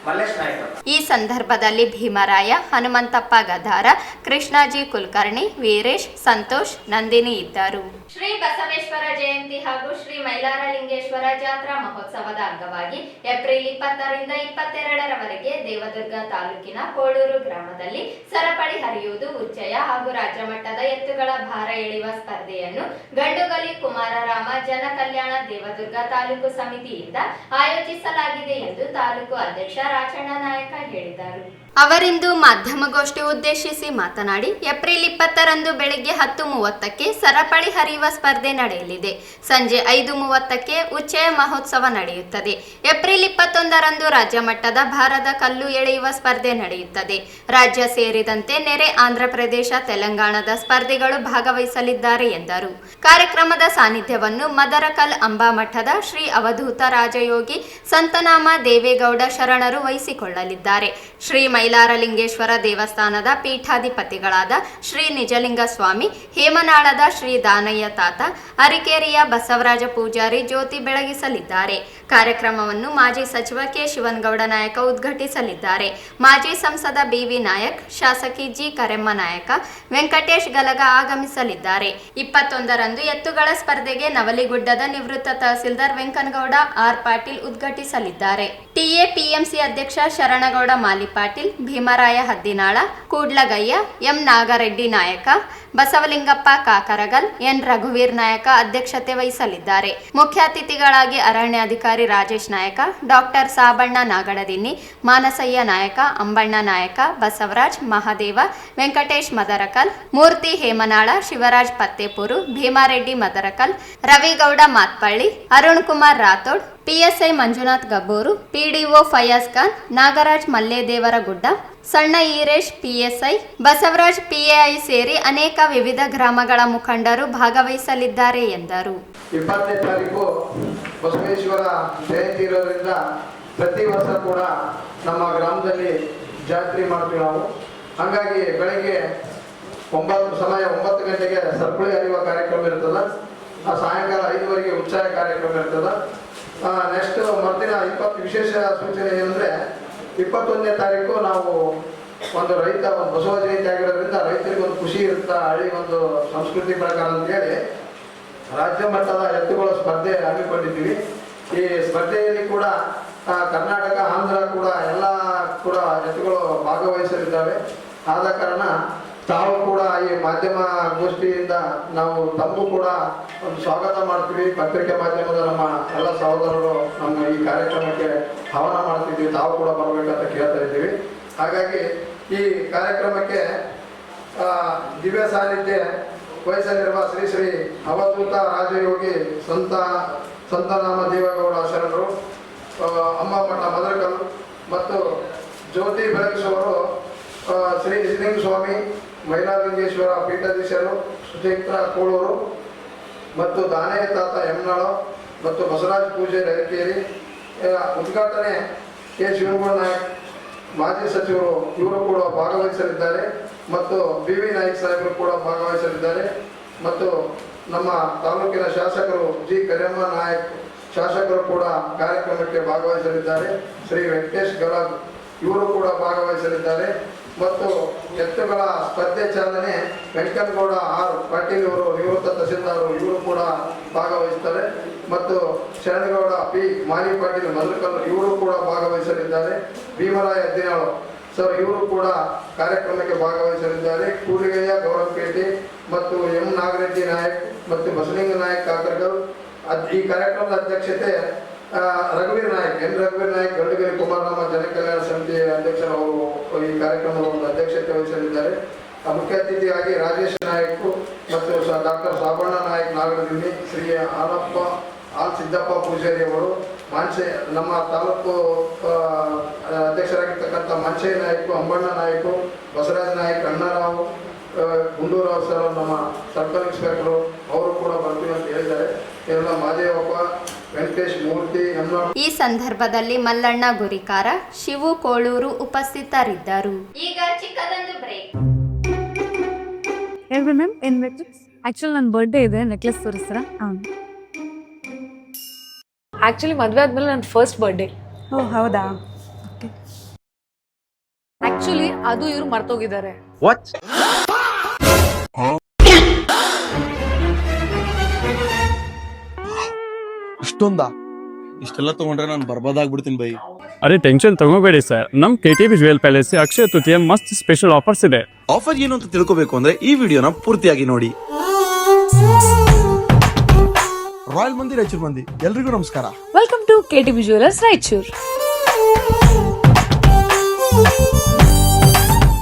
ಮಲ್ಲೇಶ್ ನಾಯ್ಕ. ಈ ಸಂದರ್ಭದಲ್ಲಿ ಭೀಮರಾಯ, ಹನುಮಂತಪ್ಪ ಗದಾರ, ಕೃಷ್ಣಾಜಿ ಕುಲಕರ್ಣಿ, ವೀರೇಶ್, ಸಂತೋಷ್, ನಂದಿನಿ ಇದ್ದರು. ಶ್ರೀ ಬಸವೇಶ್ವರ ಜಯಂತಿ ಹಾಗೂ ಶ್ರೀ ಮೈಲಾರಲಿಂಗೇಶ್ವರ ಜಾತ್ರಾ ಮಹೋತ್ಸವದ ಅಂಗವಾಗಿ ಏಪ್ರಿಲ್ 20ರಿಂದ 22ರವರೆಗೆ ದೇವದುರ್ಗ ತಾಲೂಕಿನ ಕೋಳೂರು ಗ್ರಾಮದಲ್ಲಿ ಸರಪಳಿ ಹರಿಯುವುದು, ಉಚ್ಚಯ ಹಾಗೂ ರಾಜ್ಯ ಮಟ್ಟದ ಎತ್ತುಗಳ ಭಾರ ಎಳೆಯುವ ಸ್ಪರ್ಧೆಯನ್ನು ಗಂಡುಗಲಿ ಕುಮಾರರಾಮ ಜನ ಕಲ್ಯಾಣ ದೇವದುರ್ಗ ತಾಲೂಕು ಸಮಿತಿಯಿಂದ ಆಯೋಜಿಸಲಾಗಿದೆ ಎಂದು ತಾಲೂಕು ಅಧ್ಯಕ್ಷ ರಾಚಣ್ಣ ನಾಯಕ ಹೇಳಿದರು. ಅವರಿಂದು ಮಾಧ್ಯಮಗೋಷ್ಠಿ ಉದ್ದೇಶಿಸಿ ಮಾತನಾಡಿ, ಏಪ್ರಿಲ್ 20ರಂದು ಬೆಳಿಗ್ಗೆ 10:30ಕ್ಕೆ ಸರಪಳಿ ಹರಿಯುವ ಸ್ಪರ್ಧೆ ನಡೆಯಲಿದೆ. ಸಂಜೆ 5:30ಕ್ಕೆ ಉಚ್ಚಯ ಮಹೋತ್ಸವ ನಡೆಯುತ್ತದೆ. ಏಪ್ರಿಲ್ 21ರಂದು ರಾಜ್ಯ ಮಟ್ಟದ ಭಾರದ ಕಲ್ಲು ಎಳೆಯುವ ಸ್ಪರ್ಧೆ ನಡೆಯುತ್ತದೆ. ರಾಜ್ಯ ಸೇರಿದಂತೆ ನೆರೆ ಆಂಧ್ರಪ್ರದೇಶ, ತೆಲಂಗಾಣದ ಸ್ಪರ್ಧಿಗಳು ಭಾಗವಹಿಸಲಿದ್ದಾರೆ ಎಂದರು. ಕಾರ್ಯಕ್ರಮದ ಸಾನ್ನಿಧ್ಯವನ್ನು ಮದರಕಲ್ ಅಂಬಾಮಠದ ಶ್ರೀ ಅವಧೂತ ರಾಜಯೋಗಿ ಸಂತನಾಮ ದೇವೇಗೌಡ ಶರಣರು ವಹಿಸಿಕೊಳ್ಳಲಿದ್ದಾರೆ. ಶ್ರೀ ಮೈಲಾರಲಿಂಗೇಶ್ವರ ದೇವಸ್ಥಾನದ ಪೀಠಾಧಿಪತಿಗಳಾದ ಶ್ರೀ ನಿಜಲಿಂಗ ಸ್ವಾಮಿ, ಹೇಮನಾಳದ ಶ್ರೀ ದಾನಯ್ಯ ತಾತ, ಅರಿಕೇರಿಯ ಬಸವರಾಜ ಪೂಜಾರಿ ಜ್ಯೋತಿ ಬೆಳಗಿಸಲಿದ್ದಾರೆ. ಕಾರ್ಯಕ್ರಮವನ್ನು ಮಾಜಿ ಸಚಿವ ಕೆ ಶಿವನಗೌಡ ನಾಯಕ ಉದ್ಘಾಟಿಸಲಿದ್ದಾರೆ. ಮಾಜಿ ಸಂಸದ ಬಿವಿ ನಾಯಕ್, ಶಾಸಕಿ ಜಿ ಕರೆಮ್ಮ ನಾಯಕ, ವೆಂಕಟೇಶ್ ಗಲಗ ಆಗಮಿಸಲಿದ್ದಾರೆ. 21ರಂದು ಎತ್ತುಗಳ ಸ್ಪರ್ಧೆಗೆ ನವಲಿಗುಡ್ಡದ ನಿವೃತ್ತ ತಹಸೀಲ್ದಾರ್ ವೆಂಕನಗೌಡ ಆರ್ ಪಾಟೀಲ್ ಉದ್ಘಾಟಿಸಲಿದ್ದಾರೆ. ಟಿಎಪಿಎಂಸಿ ಅಧ್ಯಕ್ಷ ಶರಣಗೌಡ ಮಾಲಿಪಾಟೀಲ್, ಭೀಮರಾಯ ಹದ್ದಿನಾಳ, ಕೂಡ್ಲಗಯ್ಯ, ಎಂ ನಾಗರೆಡ್ಡಿ ನಾಯಕ, ಬಸವಲಿಂಗಪ್ಪ ಕಾಕರಗಲ್, ಎನ್ ರಘುವೀರ್ ನಾಯಕ ಅಧ್ಯಕ್ಷತೆ ವಹಿಸಲಿದ್ದಾರೆ. ಮುಖ್ಯ ಅತಿಥಿಗಳಾಗಿ ಅರಣ್ಯಾಧಿಕಾರಿ ರಾಜೇಶ್ ನಾಯಕ, ಡಾಕ್ಟರ್ ಸಾಬಣ್ಣ ನಾಗಡದಿನ್ನಿ, ಮಾನಸಯ್ಯ ನಾಯಕ, ಅಂಬಣ್ಣ ನಾಯಕ, ಬಸವರಾಜ್, ಮಹಾದೇವ, ವೆಂಕಟೇಶ್ ಮದರಕಲ್, ಮೂರ್ತಿ ಹೇಮನಾಳ, ಶಿವರಾಜ್ ಪತ್ತೇಪುರು, ಭೀಮಾರೆಡ್ಡಿ ಮದರಕಲ್, ರವಿಗೌಡ ಮಾತ್ಪಳ್ಳಿ, ಅರುಣ್ ಕುಮಾರ್ ರಾಥೋಡ್, ಪಿಎಸ್ಐ ಮಂಜುನಾಥ್ ಗಬ್ಬೂರು, ಪಿಡಿಒ ಫಯಾಜ್ ಖಾನ್, ನಾಗರಾಜ್ ಮಲ್ಲೇದೇವರಗುಡ್ಡ, ಸಣ್ಣ ಈರೇಶ್ ಪಿಎಸ್ಐ, ಬಸವರಾಜ್ ಪಿಎಐ ಸೇರಿ ಅನೇಕ ವಿವಿಧ ಗ್ರಾಮಗಳ ಮುಖಂಡರು ಭಾಗವಹಿಸಲಿದ್ದಾರೆ ಎಂದರು. 20ನೇ ತಾರೀಕು ಬಸವೇಶ್ವರ ಜಯಂತಿ ಇರೋದ್ರಿಂದ ಪ್ರತಿ ವರ್ಷ ಕೂಡ ನಮ್ಮ ಗ್ರಾಮದಲ್ಲಿ ಜಾತ್ರೆ ಮಾಡ್ತೀವಿ ನಾವು. ಹಾಗಾಗಿ ಬೆಳಗ್ಗೆ 9 ಗಂಟೆಗೆ ಸರಪಳಿ ಹರಿಯುವ ಕಾರ್ಯಕ್ರಮ ಇರ್ತದೆ. ಸಾಯಂಕಾಲ 5ವರೆಗೆ ಉಚ್ಚಾಯ ಕಾರ್ಯಕ್ರಮ ಇರ್ತದೆ. ನೆಕ್ಸ್ಟ್ ಮರುದಿನ ವಿಶೇಷ ಸೂಚನೆ ಏನಂದರೆ 21ನೇ ತಾರೀಕು ನಾವು ಒಂದು ಬಸವ ಜಯಂತಿ ಆಗಿರೋದ್ರಿಂದ ರೈತರಿಗೆ ಒಂದು ಖುಷಿ ಇರುತ್ತೆ, ಹಳ್ಳಿ ಒಂದು ಸಂಸ್ಕೃತಿ ಪ್ರಕಾರ ಅಂತೇಳಿ ರಾಜ್ಯ ಮಟ್ಟದ ಎತ್ತುಗಳ ಸ್ಪರ್ಧೆ ಹಮ್ಮಿಕೊಂಡಿದ್ದೀವಿ. ಈ ಸ್ಪರ್ಧೆಯಲ್ಲಿ ಕೂಡ ಕರ್ನಾಟಕ, ಆಂಧ್ರ ಕೂಡ ಎಲ್ಲ ಕೂಡ ಎತ್ತುಗಳು ಭಾಗವಹಿಸಲಿದ್ದಾವೆ. ಆದ ಕಾರಣ ತಾವು ಕೂಡ ಈ ಮಾಧ್ಯಮ ಗೋಷ್ಠಿಯಿಂದ ನಾವು ತಮಗೂ ಕೂಡ ಒಂದು ಸ್ವಾಗತ ಮಾಡ್ತೀವಿ. ಪತ್ರಿಕೆ ಮಾಧ್ಯಮದ ನಮ್ಮ ಎಲ್ಲ ಸಹೋದರರು ನಮ್ಮ ಈ ಕಾರ್ಯಕ್ರಮಕ್ಕೆ ಆಹ್ವಾನ ಮಾಡ್ತಿದ್ವಿ, ತಾವು ಕೂಡ ಬರಬೇಕಂತ ಕೇಳ್ತಾ ಇದ್ದೀವಿ. ಹಾಗಾಗಿ ಈ ಕಾರ್ಯಕ್ರಮಕ್ಕೆ ದಿವ್ಯ ಸಾನ್ನಿಧ್ಯ ವಹಿಸಲಿರುವ ಶ್ರೀ ಶ್ರೀ ಅವಧೂತ ರಾಜಯೋಗಿ ಸಂತನಾಮ ದೇವೇಗೌಡ ಶರಣರು, ಅಮ್ಮಮಠ ಮದರಕಲ್ ಮತ್ತು ಜ್ಯೋತಿ ಬೆಳಗಿಸುವರು ಶ್ರೀ ನಿಜಲಿಂಗ ಸ್ವಾಮಿ ಮೈಲಾರಲಿಂಗೇಶ್ವರ ಪೀಠಾಧೀಶರು ಸುಚೇತ್ರ ಕೋಳೂರು ಮತ್ತು ದಾನಯ್ಯ ತಾತ ಯಮನಾಳು ಮತ್ತು ಬಸವರಾಜ ಪೂಜಾರಿ ಅರಕೇರಿ. ಉದ್ಘಾಟನೆ ಕೆ ಶಿವಗುಣ ನಾಯಕ್ ಮಾಜಿ ಸಚಿವರು ಇವರು ಕೂಡ ಭಾಗವಹಿಸಲಿದ್ದಾರೆ ಮತ್ತು ಬಿ ವಿ ನಾಯ್ಕ ಸಾಹೇಬರು ಕೂಡ ಭಾಗವಹಿಸಲಿದ್ದಾರೆ ಮತ್ತು ನಮ್ಮ ತಾಲೂಕಿನ ಶಾಸಕರು ಜಿ ಕರಿಯಮ್ಮ ನಾಯಕ್ ಶಾಸಕರು ಕೂಡ ಕಾರ್ಯಕ್ರಮಕ್ಕೆ ಭಾಗವಹಿಸಲಿದ್ದಾರೆ. ಶ್ರೀ ವೆಂಕಟೇಶ್ ಗಲಗ್ ಇವರು ಕೂಡ ಭಾಗವಹಿಸಲಿದ್ದಾರೆ ಮತ್ತು ಎತ್ತುಗಳ ಸ್ಪರ್ಧೆ ಚಾಲನೆ ವೆಂಕಟಗೌಡ ಆರ್ ಪಾಟೀಲ್ ಇವರು ನಿವೃತ್ತ ತಹಸೀಲ್ದಾರ್ ಇವರು ಕೂಡ ಭಾಗವಹಿಸುತ್ತಾರೆ ಮತ್ತು ಶರಣಗೌಡ ಪಿ ಮಾಲಿ ಪಾಟೀಲ್ ಮದರಕಲ್ ಇವರು ಕೂಡ ಭಾಗವಹಿಸಲಿದ್ದಾರೆ. ಭೀಮರಾಯ ಅದ್ದಿನಾಳು ಸರ್ ಇವರು ಕೂಡ ಕಾರ್ಯಕ್ರಮಕ್ಕೆ ಭಾಗವಹಿಸಲಿದ್ದಾರೆ. ಕೂಲಿಗಯ್ಯ ಗೌರವಪೇಟೆ ಮತ್ತು ಎಂ ನಾಗರೆಡ್ಡಿ ನಾಯಕ್ ಮತ್ತು ಬಸಲಿಂಗ ನಾಯಕ್ ಕಾಕರ್ಗಲ್. ಈ ಕಾರ್ಯಕ್ರಮದ ಅಧ್ಯಕ್ಷತೆ ರಘುವೀರ್ ನಾಯಕ್ ಗಂಡುಗಲಿ ಕುಮಾರರಾಮ ಜನಕಲ್ಯಾಣ ಸಮಿತಿ ಅಧ್ಯಕ್ಷರು ಅವರು ಈ ಕಾರ್ಯಕ್ರಮದ ಒಂದು ಅಧ್ಯಕ್ಷತೆ ವಹಿಸಲಿದ್ದಾರೆ. ಮುಖ್ಯ ಅತಿಥಿಯಾಗಿ ರಾಜೇಶ್ ನಾಯಕ್ ಮತ್ತು ಡಾಕ್ಟರ್ ಸಾಬಣ್ಣ ನಾಯಕ್ ನಾಗರದಿನ್ನಿ, ಶ್ರೀ ಆಲ್ ಸಿದ್ದಪ್ಪ ಪೂಜಾರಿ ಅವರು, ನಮ್ಮ ತಾಲೂಕು ಅಧ್ಯಕ್ಷರಾಗಿರ್ತಕ್ಕಂಥ ಮಾನ್ಸಯ್ಯ ನಾಯಕ್, ಅಂಬಣ್ಣ ನಾಯಕ್, ಬಸವರಾಜ ನಾಯಕ್, ಅಣ್ಣರಾವ್, ಗುಂಡೂರಾವ್ ಸರ್ ನಮ್ಮ ಸರ್ಕಲ್ ಇನ್ಸ್ಪೆಕ್ಟರು ಅವರು ಕೂಡ ಬರ್ತೀವಿ ಅಂತ ಹೇಳಿದ್ದಾರೆ. ಎಲ್ಲ ಮಾದೇವಪ್ಪ, ವೆಂಕಟೇಶ್ ಮೂರ್ತಿ. ಈ ಸಂದರ್ಭದಲ್ಲಿ ಮಲ್ಲಣ್ಣ ಗುರಿಕಾರ, ಶಿವು ಕೋಳೂರು ಉಪಸ್ಥಿತರಿದ್ದರು. ಈಗ ಚಿಕ್ಕದೊಂದು ಬ್ರೇಕ್. ಹೇಳ್ರಿ ಮ್ಯಾಮ್, ಏನ್ ಬೇಕು? ಆಕ್ಚುಲಿ ನನ್ನ ಬರ್ಡೇ ಇದೆ, ನೆಕ್ಲೆಸ್ ತೋರಿಸ್ತೀರಾ? ಆಕ್ಚುಲಿ ಮದುವೆ ಆದ್ಮೇಲೆ ನನ್ನ ಫಸ್ಟ್ ಬರ್ಡೇ. ಓ ಹೌದಾ? ಆಕ್ಚುಲಿ ಅದು ಇವ್ರು ಮರ್ತೋಗಿದ್ದಾರೆ. ಇಷ್ಟೆಲ್ಲ ತಗೊಂಡ್ರೆ ನಾನು ಬರ್ಬಾದಾಗ್ಬಿಡ್ತೀನಿ ಬೈ. ಅರೆ ಟೆನ್ಷನ್ ತಗೋಬೇಡಿ ಸರ್, ನಮ್ KTB jewel palace Akshaya Tritiya ಮಸ್ತ್ ಸ್ಪೆಷಲ್ ಆಫರ್ಸ್ ಇದೆ. ಆಫರ್ ಏನು ಅಂತ ತಿಳ್ಕೋಬೇಕು ಅಂದ್ರೆ ಈ ವಿಡಿಯೋನ ಪೂರ್ತಿಯಾಗಿ ನೋಡಿ. ರಾಯಲ್ ಮಂದಿ ರಾಯಚೂರು ಮಂದಿ ಎಲ್ರಿಗೂ ನಮಸ್ಕಾರ. Welcome to KTB jewellers Raichur.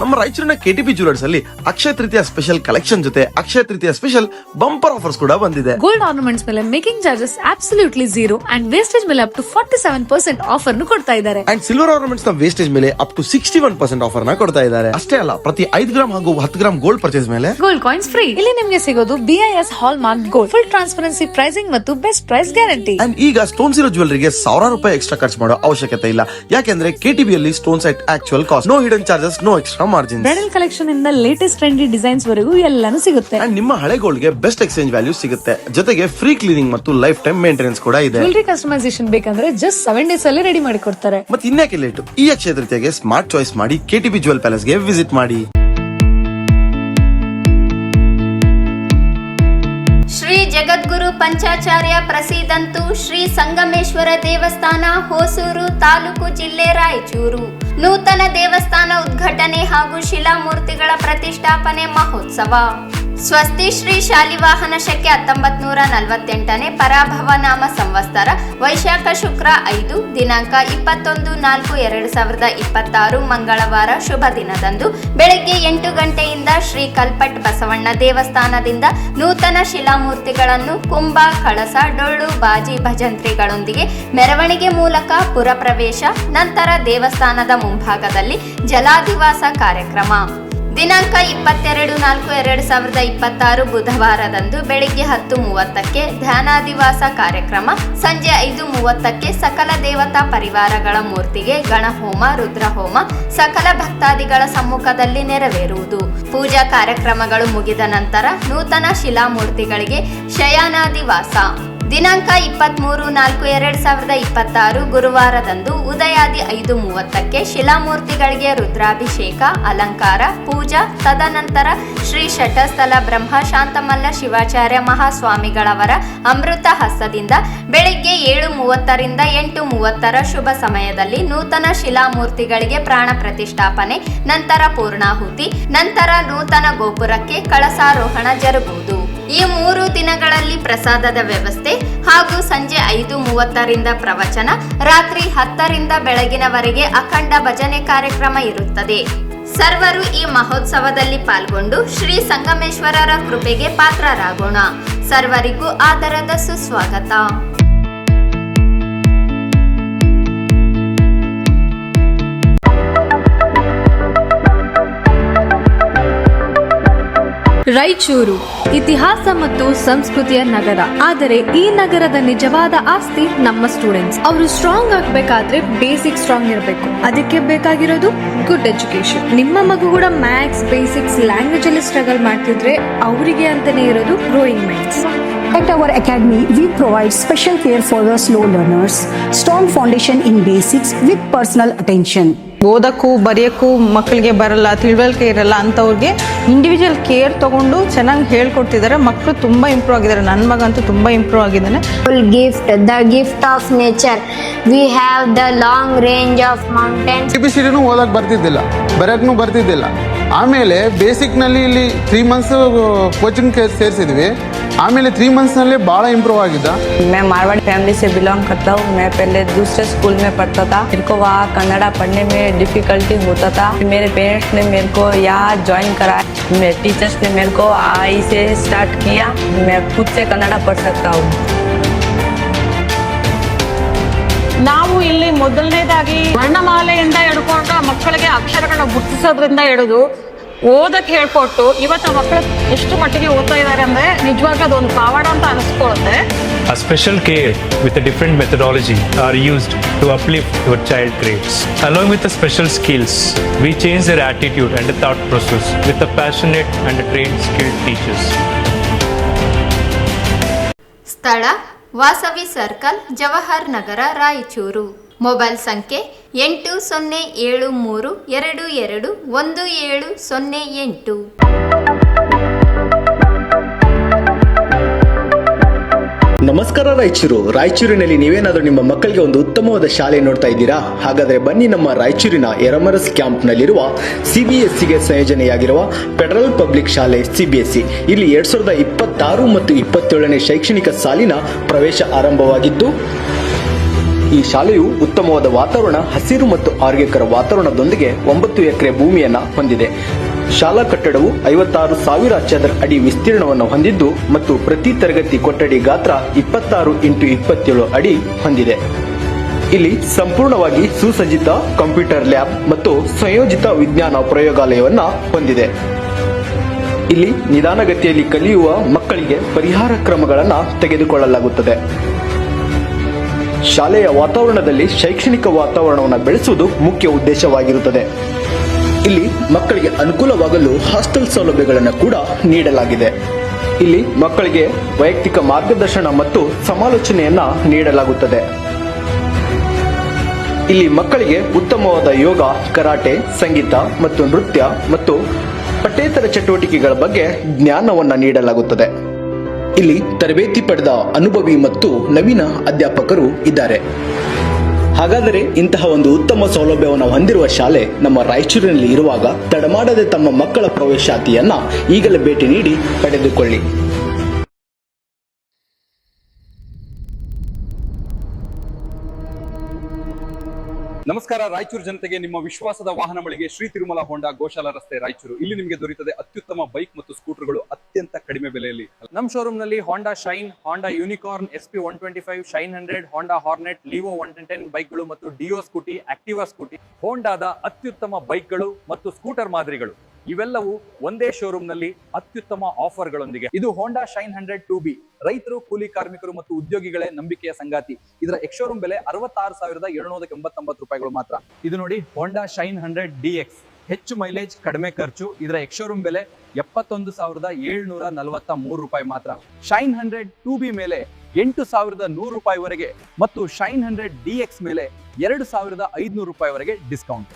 ನಮ್ಮ ರಾಯಚೂರಿನ KTB ಜ್ಯುವೆಲರ್ಸ್ ಅಲ್ಲಿ ಅಕ್ಷಯ ತೃತೀಯ ಸ್ಪೆಷಲ್ ಕಲೆಕ್ಷನ್ ಜೊತೆ Akshaya Tritiya special bumper offers ಕೂಡ ಬಂದಿದೆ. ಗೋಲ್ಡ್ ಆರ್ನಮೆಂಟ್ಸ್ ಮೇಲೆ making charges absolutely 0 and wastage ಮೇಲೆ ಅಪ್ ಟು 47% ಆಫರ್ ನು ಕೊಡ್ತಾ ಇದ್ದಾರೆ. ಅಂಡ್ ಸಿಲ್ವರ್ ಆರ್ನಮೆಂಟ್ಸ್ ನ ವೇಸ್ಟೇಜ್ ಮೇಲೆ ಅಪ್ ಟು 61% ಆಫರ್ ನ ಕೊಡ್ತಾ ಇದ್ದಾರೆ. ಅಷ್ಟೇ ಅಲ್ಲ, ಪ್ರತಿ 5 ಗ್ರಾಮ್ ಹಾಗೂ 10 ಗ್ರಾಮ್ ಗೋಲ್ಡ್ ಪರ್ಚೇಸ್ ಮೇಲೆ ಗೋಲ್ಡ್ ಕಾಯಿನ್ಸ್ ಫ್ರೀ. ಇಲ್ಲಿ ನಿಮಗೆ ಸಿಗೋದು BIS hallmark gold, full transparency pricing ಮತ್ತು ಬೆಸ್ಟ್ ಪ್ರೈಸ್ ಗ್ಯಾರಂಟಿ. ಅಂಡ್ ಈಗ ಸ್ಟೋನ್ಸ್ ಇರೋ ಜ್ಯುವೆಲರಿಗೆ ₹1000 ಎಕ್ಸ್ಟ್ರಾ ಖರ್ಚು ಮಾಡೋ ಅವಶ್ಯಕತೆ ಇಲ್ಲ, ಯಾಕೆಂದ್ರೆ KTB ಅಲ್ಲಿ stones at actual cost, no hidden charges, no extra margin. Bridal collection ಇಂದ ಲೇಟೆಸ್ಟ್ ಟ್ರೆಂಡಿ ಡಿಸೈನ್ಸ್ ವರೆಗೂ ಎಲ್ಲಾನು ಸಿಗುತ್ತೆ. ಅಂಡ್ ನಿಮ್ಮ ಹಳೆ ಗೋಲ್ಡ್ ಗೆ ಬೆಸ್ಟ್ ಎಕ್ಸ್ಚೇಂಜ್ ವ್ಯಾಲ್ಯೂ ಸಿಗುತ್ತೆ, ಜೊತೆಗೆ ಫ್ರೀ ಕ್ಲೀನಿಂಗ್ ಮತ್ತು ಲೈಫ್ ಟೈಮ್ ಮೇಂಟೆನೆನ್ಸ್ ಕೂಡ ಇದೆ. ಜ್ಯುವೆಲರಿ ಕಸ್ಟಮೈಸೇಷನ್ ಬೇಕಂದ್ರೆ ಜಸ್ಟ್ 7 ಡೇಸ್ ಅಲ್ಲಿ ರೆಡಿ ಮಾಡಿ ಕೊಡ್ತಾರೆ. ಮತ್ತೆ ಇನ್ಯಾಕೆ ಲೇಟು, ಈ ಅಕ್ಷಯ ತೃತೀಯಗೆ ಸ್ಮಾರ್ಟ್ ಚಾಯ್ಸ್ ಮಾಡಿ KTB ಜ್ಯುವೆಲ್ ಪ್ಯಾಲೇಸ್ ಗೆ ವಿಸಿಟ್ ಮಾಡಿ. ಶ್ರೀ ಜಗದ್ಗುರು ಪಂಚಾಚಾರ್ಯ ಪ್ರಸಿದ್ಧಂತು ಶ್ರೀ ಸಂಗಮೇಶ್ವರ ದೇವಸ್ಥಾನ ಹೊಸೂರು ತಾಲೂಕು ಜಿಲ್ಲೆ ರಾಯಚೂರು ನೂತನ ದೇವಸ್ಥಾನ ಉದ್ಘಾಟನೆ ಹಾಗೂ ಶಿಲಾಮೂರ್ತಿಗಳ ಪ್ರತಿಷ್ಠಾಪನೆ ಮಹೋತ್ಸವ. ಸ್ವಸ್ತಿ ಶ್ರೀ ಶಾಲಿವಾಹನ ಶಕೆ 1948ನೇ ಪರಾಭವ ನಾಮ ಸಂವತ್ಸರ ವೈಶಾಖ ಶುಕ್ರ 5 ದಿನಾಂಕ 21/4/2026 ಮಂಗಳವಾರ ಶುಭ ದಿನದಂದು ಬೆಳಗ್ಗೆ 8 ಗಂಟೆಯಿಂದ ಶ್ರೀ ಕಲ್ಪಟ್ ಬಸವಣ್ಣ ದೇವಸ್ಥಾನದಿಂದ ನೂತನ ಶಿಲಾಮೂರ್ತಿಗಳನ್ನು ಕುಂಭ, ಕಳಸ, ಡೊಳ್ಳು, ಬಾಜಿ, ಭಜಂತ್ರಿಗಳೊಂದಿಗೆ ಮೆರವಣಿಗೆ ಮೂಲಕ ಪುರಪ್ರವೇಶ, ನಂತರ ದೇವಸ್ಥಾನದ ಮುಂಭಾಗದಲ್ಲಿ ಜಲಾದಿವಾಸ ಕಾರ್ಯಕ್ರಮ. ದಿನಾಂಕ 22/4/2026 ಬುಧವಾರದಂದು ಬೆಳಿಗ್ಗೆ 10:30ಕ್ಕೆ ಧ್ಯಾನಾದಿವಾಸ ಕಾರ್ಯಕ್ರಮ, ಸಂಜೆ 5:30ಕ್ಕೆ ಸಕಲ ದೇವತಾ ಪರಿವಾರಗಳ ಮೂರ್ತಿಗೆ ಗಣಹೋಮ, ರುದ್ರಹೋಮ ಸಕಲ ಭಕ್ತಾದಿಗಳ ಸಮ್ಮುಖದಲ್ಲಿ ನೆರವೇರುವುದು. ಪೂಜಾ ಕಾರ್ಯಕ್ರಮಗಳು ಮುಗಿದ ನಂತರ ನೂತನ ಶಿಲಾಮೂರ್ತಿಗಳಿಗೆ ಶಯನಾದಿವಾಸ. ದಿನಾಂಕ 23/4/2026 ಗುರುವಾರದಂದು ಉದಯಾದಿ 5:30ಕ್ಕೆ ಶಿಲಾಮೂರ್ತಿಗಳಿಗೆ ರುದ್ರಾಭಿಷೇಕ, ಅಲಂಕಾರ, ಪೂಜಾ, ತದನಂತರ ಶ್ರೀ ಶಟಸ್ಥಲ ಬ್ರಹ್ಮ ಶಾಂತಮಲ್ಲ ಶಿವಾಚಾರ್ಯ ಮಹಾಸ್ವಾಮಿಗಳವರ ಅಮೃತ ಹಸ್ತದಿಂದ ಬೆಳಿಗ್ಗೆ 7:30ರಿಂದ 8:30 ಶುಭ ಸಮಯದಲ್ಲಿ ನೂತನ ಶಿಲಾಮೂರ್ತಿಗಳಿಗೆ ಪ್ರಾಣ ಪ್ರತಿಷ್ಠಾಪನೆ, ನಂತರ ಪೂರ್ಣಾಹುತಿ, ನಂತರ ನೂತನ ಗೋಪುರಕ್ಕೆ ಕಳಸಾರೋಹಣ ಜರುಗುವುದು. ಈ 3 ದಿನಗಳಲ್ಲಿ ಪ್ರಸಾದದ ವ್ಯವಸ್ಥೆ ಹಾಗೂ ಸಂಜೆ 5:30ರಿಂದ ಪ್ರವಚನ, ರಾತ್ರಿ 10ರಿಂದ ಬೆಳಗಿನವರೆಗೆ ಅಖಂಡ ಭಜನೆ ಕಾರ್ಯಕ್ರಮ ಇರುತ್ತದೆ. ಸರ್ವರು ಈ ಮಹೋತ್ಸವದಲ್ಲಿ ಪಾಲ್ಗೊಂಡು ಶ್ರೀ ಸಂಗಮೇಶ್ವರರ ಕೃಪೆಗೆ ಪಾತ್ರರಾಗೋಣ. ಸರ್ವರಿಗೂ ಆದರದ ಸುಸ್ವಾಗತ. ರಾಯಚೂರು ಇತಿಹಾಸ ಮತ್ತು ಸಂಸ್ಕೃತಿಯ ನಗರ. ಆದರೆ ಈ ನಗರದ ನಿಜವಾದ ಆಸ್ತಿ ನಮ್ಮ ಸ್ಟೂಡೆಂಟ್ಸ್. ಅವರು ಸ್ಟ್ರಾಂಗ್ ಆಗ್ಬೇಕಾದ್ರೆ ಬೇಸಿಕ್ ಸ್ಟ್ರಾಂಗ್ ಇರಬೇಕು. ಅದಕ್ಕೆ ಬೇಕಾಗಿರೋದು ಗುಡ್ ಎಜುಕೇಶನ್. ನಿಮ್ಮ ಮಗು ಕೂಡ ಮ್ಯಾಥ್ಸ್, ಬೇಸಿಕ್ಸ್, ಲ್ಯಾಂಗ್ವೇಜ್ ಅಲ್ಲಿ ಸ್ಟ್ರಗಲ್ ಮಾಡ್ತಿದ್ರೆ ಅವರಿಗೆ ಅಂತಾನೆ ಇರೋದು growing minds. At our academy, we provide special care for the slow learners, strong foundation in basics with personal attention. ಓದಕ್ಕೂ ಬರೆಯೋಕ್ಕೂ ಮಕ್ಕಳಿಗೆ ಬರಲ್ಲ, ತಿಳುವಳಿಕೆ ಇರಲ್ಲ ಅಂಥವ್ರಿಗೆ ಇಂಡಿವಿಜುವಲ್ ಕೇರ್ ತಗೊಂಡು ಚೆನ್ನಾಗಿ ಹೇಳ್ಕೊಡ್ತಿದ್ದಾರೆ. ಮಕ್ಕಳು ತುಂಬ ಇಂಪ್ರೂವ್ ಆಗಿದ್ದಾರೆ. ನನ್ನ ಮಗಂತೂ ತುಂಬ ಇಂಪ್ರೂವ್ ಆಗಿದ್ದಾನೆ. Gift, the gift of nature. We have the long range of mountains. ABCD ಓದಕ್ಕೆ ಬರ್ತಿದ್ದಿಲ್ಲ, ಬರೆಯೋಕ್ಕೂ ಬರ್ತಿದ್ದಿಲ್ಲ. ಆಮೇಲೆ ಬೇಸಿಕ್ನಲ್ಲಿ ಇಲ್ಲಿ 3 months ಕೋಚಿಂಗ್ ಸೇರಿಸಿದ್ವಿ. आमेले 3 months नल्ले बाड़ा इम्प्रूव आगिदा। मैं मारवाड़ी फैमिली से बिलोंग करता हूँ। मैं पहले दूसरे स्कूल में पढ़ता था। मेरे को वहाँ कन्नड़ा पढ़ने में डिफिकल्टी होता था। मेरे पेरेंट्स ने मेरे को यहाँ ज्वाइन कराया। मेरे टीचर्स ने मेरे को आई से स्टार्ट किया। मैं खुद से कन्नड़ा पढ़ सकता हूँ। ನಾವು ಇಲ್ಲಿ ಮೊದಲನೇದಾಗಿ ವರ್ಣಮಾಲೆಯಿಂದ ಹಿಡ್ಕೊಂಡು ಮಕ್ಕಳಿಗೆ ಅಕ್ಷರಗಳನ್ನ ಗುರುತಿಸೋದ್ರಿಂದ ಹಿಡಿದು ಓದಕ್ಕೆ ಹೇಳ್ಕೊಟ್ಟು ಇವತ್ತು ಮಕ್ಕಳು ಎಷ್ಟು ಮಟ್ಟಿಗೆ ಓದ್ತಾ ಇದ್ದಾರೆ ಅಂದ್ರೆ ನಿಜವಾಗ್ಲೂ ಅದೊಂದು ಪಾವಾಡ ಅಂತ ಅನಿಸ್ಕೊಳ್ಳುತ್ತೆ. A special care with a different methodology are used to uplift your child grades. Along with the special skills, we change their attitude and the thought process with a passionate and a trained skilled teachers. ಸ್ಥಳ Vasavi circle, Jawahar ನಗರ, Raichur. Mobile ಸಂಖ್ಯೆ 8073221708. ನಮಸ್ಕಾರ ರಾಯಚೂರಿನಲ್ಲಿ ನೀವೇನಾದರೂ ನಿಮ್ಮ ಮಕ್ಕಳಿಗೆ ಒಂದು ಉತ್ತಮವಾದ ಶಾಲೆ ನೋಡ್ತಾ ಇದ್ದೀರಾ? ಹಾಗಾದರೆ ಬನ್ನಿ ನಮ್ಮ ರಾಯಚೂರಿನ ಎರಮರಸ್ ಕ್ಯಾಂಪ್ನಲ್ಲಿರುವ CBSEಗೆ ಸಂಯೋಜನೆಯಾಗಿರುವ ಫೆಡರಲ್ ಪಬ್ಲಿಕ್ ಶಾಲೆ CBSE. ಇಲ್ಲಿ 2026 ಮತ್ತು 27ನೇ ಶೈಕ್ಷಣಿಕ ಸಾಲಿನ ಪ್ರವೇಶ ಆರಂಭವಾಗಿದ್ದು, ಈ ಶಾಲೆಯು ಉತ್ತಮವಾದ ವಾತಾವರಣ, ಹಸಿರು ಮತ್ತು ಆರೋಗ್ಯಕರ ವಾತಾವರಣದೊಂದಿಗೆ 9 ಎಕರೆ ಭೂಮಿಯನ್ನ ಹೊಂದಿದೆ. ಶಾಲಾ ಕಟ್ಟಡವು 56,000 ಚದರ ಅಡಿ ವಿಸ್ತೀರ್ಣವನ್ನು ಹೊಂದಿದ್ದು ಮತ್ತು ಪ್ರತಿ ತರಗತಿ ಕೊಠಡಿ ಗಾತ್ರ 26x27 ಅಡಿ ಹೊಂದಿದೆ. ಇಲ್ಲಿ ಸಂಪೂರ್ಣವಾಗಿ ಸುಸಜ್ಜಿತ ಕಂಪ್ಯೂಟರ್ ಲ್ಯಾಬ್ ಮತ್ತು ಸಂಯೋಜಿತ ವಿಜ್ಞಾನ ಪ್ರಯೋಗಾಲಯವನ್ನ ಹೊಂದಿದೆ. ಇಲ್ಲಿ ನಿಧಾನಗತಿಯಲ್ಲಿ ಕಲಿಯುವ ಮಕ್ಕಳಿಗೆ ಪರಿಹಾರ ಕ್ರಮಗಳನ್ನು ತೆಗೆದುಕೊಳ್ಳಲಾಗುತ್ತದೆ. ಶಾಲೆಯ ವಾತಾವರಣದಲ್ಲಿ ಶೈಕ್ಷಣಿಕ ವಾತಾವರಣವನ್ನು ಬೆಳೆಸುವುದು ಮುಖ್ಯ ಉದ್ದೇಶವಾಗಿರುತ್ತದೆ. ಇಲ್ಲಿ ಮಕ್ಕಳಿಗೆ ಅನುಕೂಲವಾಗಲು ಹಾಸ್ಟೆಲ್ ಸೌಲಭ್ಯಗಳನ್ನು ಕೂಡ ನೀಡಲಾಗಿದೆ. ಇಲ್ಲಿ ಮಕ್ಕಳಿಗೆ ವೈಯಕ್ತಿಕ ಮಾರ್ಗದರ್ಶನ ಮತ್ತು ಸಮಾಲೋಚನೆಯನ್ನ ನೀಡಲಾಗುತ್ತದೆ. ಇಲ್ಲಿ ಮಕ್ಕಳಿಗೆ ಉತ್ತಮವಾದ ಯೋಗ, ಕರಾಟೆ, ಸಂಗೀತ ಮತ್ತು ನೃತ್ಯ ಮತ್ತು ಪಠ್ಯೇತರ ಚಟುವಟಿಕೆಗಳ ಬಗ್ಗೆ ಜ್ಞಾನವನ್ನ ನೀಡಲಾಗುತ್ತದೆ. ಇಲ್ಲಿ ತರಬೇತಿ ಪಡೆದ ಅನುಭವಿ ಮತ್ತು ನವೀನ ಅಧ್ಯಾಪಕರು ಇದ್ದಾರೆ. ಹಾಗಾದರೆ ಇಂತಹ ಒಂದು ಉತ್ತಮ ಸೌಲಭ್ಯವನ್ನು ಹೊಂದಿರುವ ಶಾಲೆ ನಮ್ಮ ರಾಯಚೂರಿನಲ್ಲಿ ಇರುವಾಗ ತಡಮಾಡದೆ ತಮ್ಮ ಮಕ್ಕಳ ಪ್ರವೇಶಾತಿಯನ್ನ ಈಗಲೇ ಭೇಟಿ ನೀಡಿ ಪಡೆದುಕೊಳ್ಳಿ. ನಮಸ್ಕಾರ ರಾಯಚೂರು ಜನತೆಗೆ ನಿಮ್ಮ ವಿಶ್ವಾಸದ ವಾಹನ ಮಳಿಗೆ ಶ್ರೀ ತಿರುಮಲ ಹೋಂಡಾ ಗೋಶಾಲ ರಸ್ತೆ ರಾಯಚೂರು. ಇಲ್ಲಿ ನಿಮಗೆ ದೊರೆಯುತ್ತದೆ ಅತ್ಯುತ್ತಮ ಬೈಕ್ ಮತ್ತು ಸ್ಕೂಟರ್ಗಳು ಅತ್ಯಂತ ಕಡಿಮೆ ಬೆಲೆಯಲ್ಲಿ. ನಮ್ಮ ಶೋರೂಮ್ ನಲ್ಲಿ ಹೋಂಡಾ ಶೈನ್, ಹೋಂಡಾ ಯೂನಿಕಾರ್ನ್, SP 125, ಶೈನ್ 100, ಹೋಂಡಾ ಹಾರ್ನೆಟ್, ಲಿವೋ 110 ಬೈಕ್ಗಳು ಮತ್ತು ಡಿಯೋ ಸ್ಕೂಟಿ, ಆಕ್ಟಿವಾ ಸ್ಕೂಟಿ, ಹೋಂಡಾದ ಅತ್ಯುತ್ತಮ ಬೈಕ್ಗಳು ಮತ್ತು ಸ್ಕೂಟರ್ ಮಾದರಿಗಳು ಇವೆಲ್ಲವೂ ಒಂದೇ ಶೋರೂಮ್ ನಲ್ಲಿ ಅತ್ಯುತ್ತಮ ಆಫರ್ಗಳೊಂದಿಗೆ. ಇದು ಹೋಂಡಾ ಶೈನ್ 100 2B. ರೈತರು, ಕೂಲಿ ಕಾರ್ಮಿಕರು ಮತ್ತು ಉದ್ಯೋಗಿಗಳೇ ನಂಬಿಕೆಯ ಸಂಗಾತಿ. ಇದರ ಎಕ್ಸ್-ಶೋರೂಮ್ ಬೆಲೆ 66,789 ರೂಪಾಯಿಗಳು ಮಾತ್ರ. ಇದು ನೋಡಿ ಹೋಂಡಾ ಶೈನ್ 100 DX, ಹೆಚ್ಚು ಮೈಲೇಜ್, ಕಡಿಮೆ ಖರ್ಚು. ಇದರ ಎಕ್ಸ್-ಶೋರೂಮ್ ಬೆಲೆ 71,743 ರೂಪಾಯಿ ಮಾತ್ರ. ಶೈನ್ 100 2B ಮೇಲೆ 8,100 ಮತ್ತು ಶೈನ್ 100 DX ಮೇಲೆ 2,500 ಡಿಸ್ಕೌಂಟ್.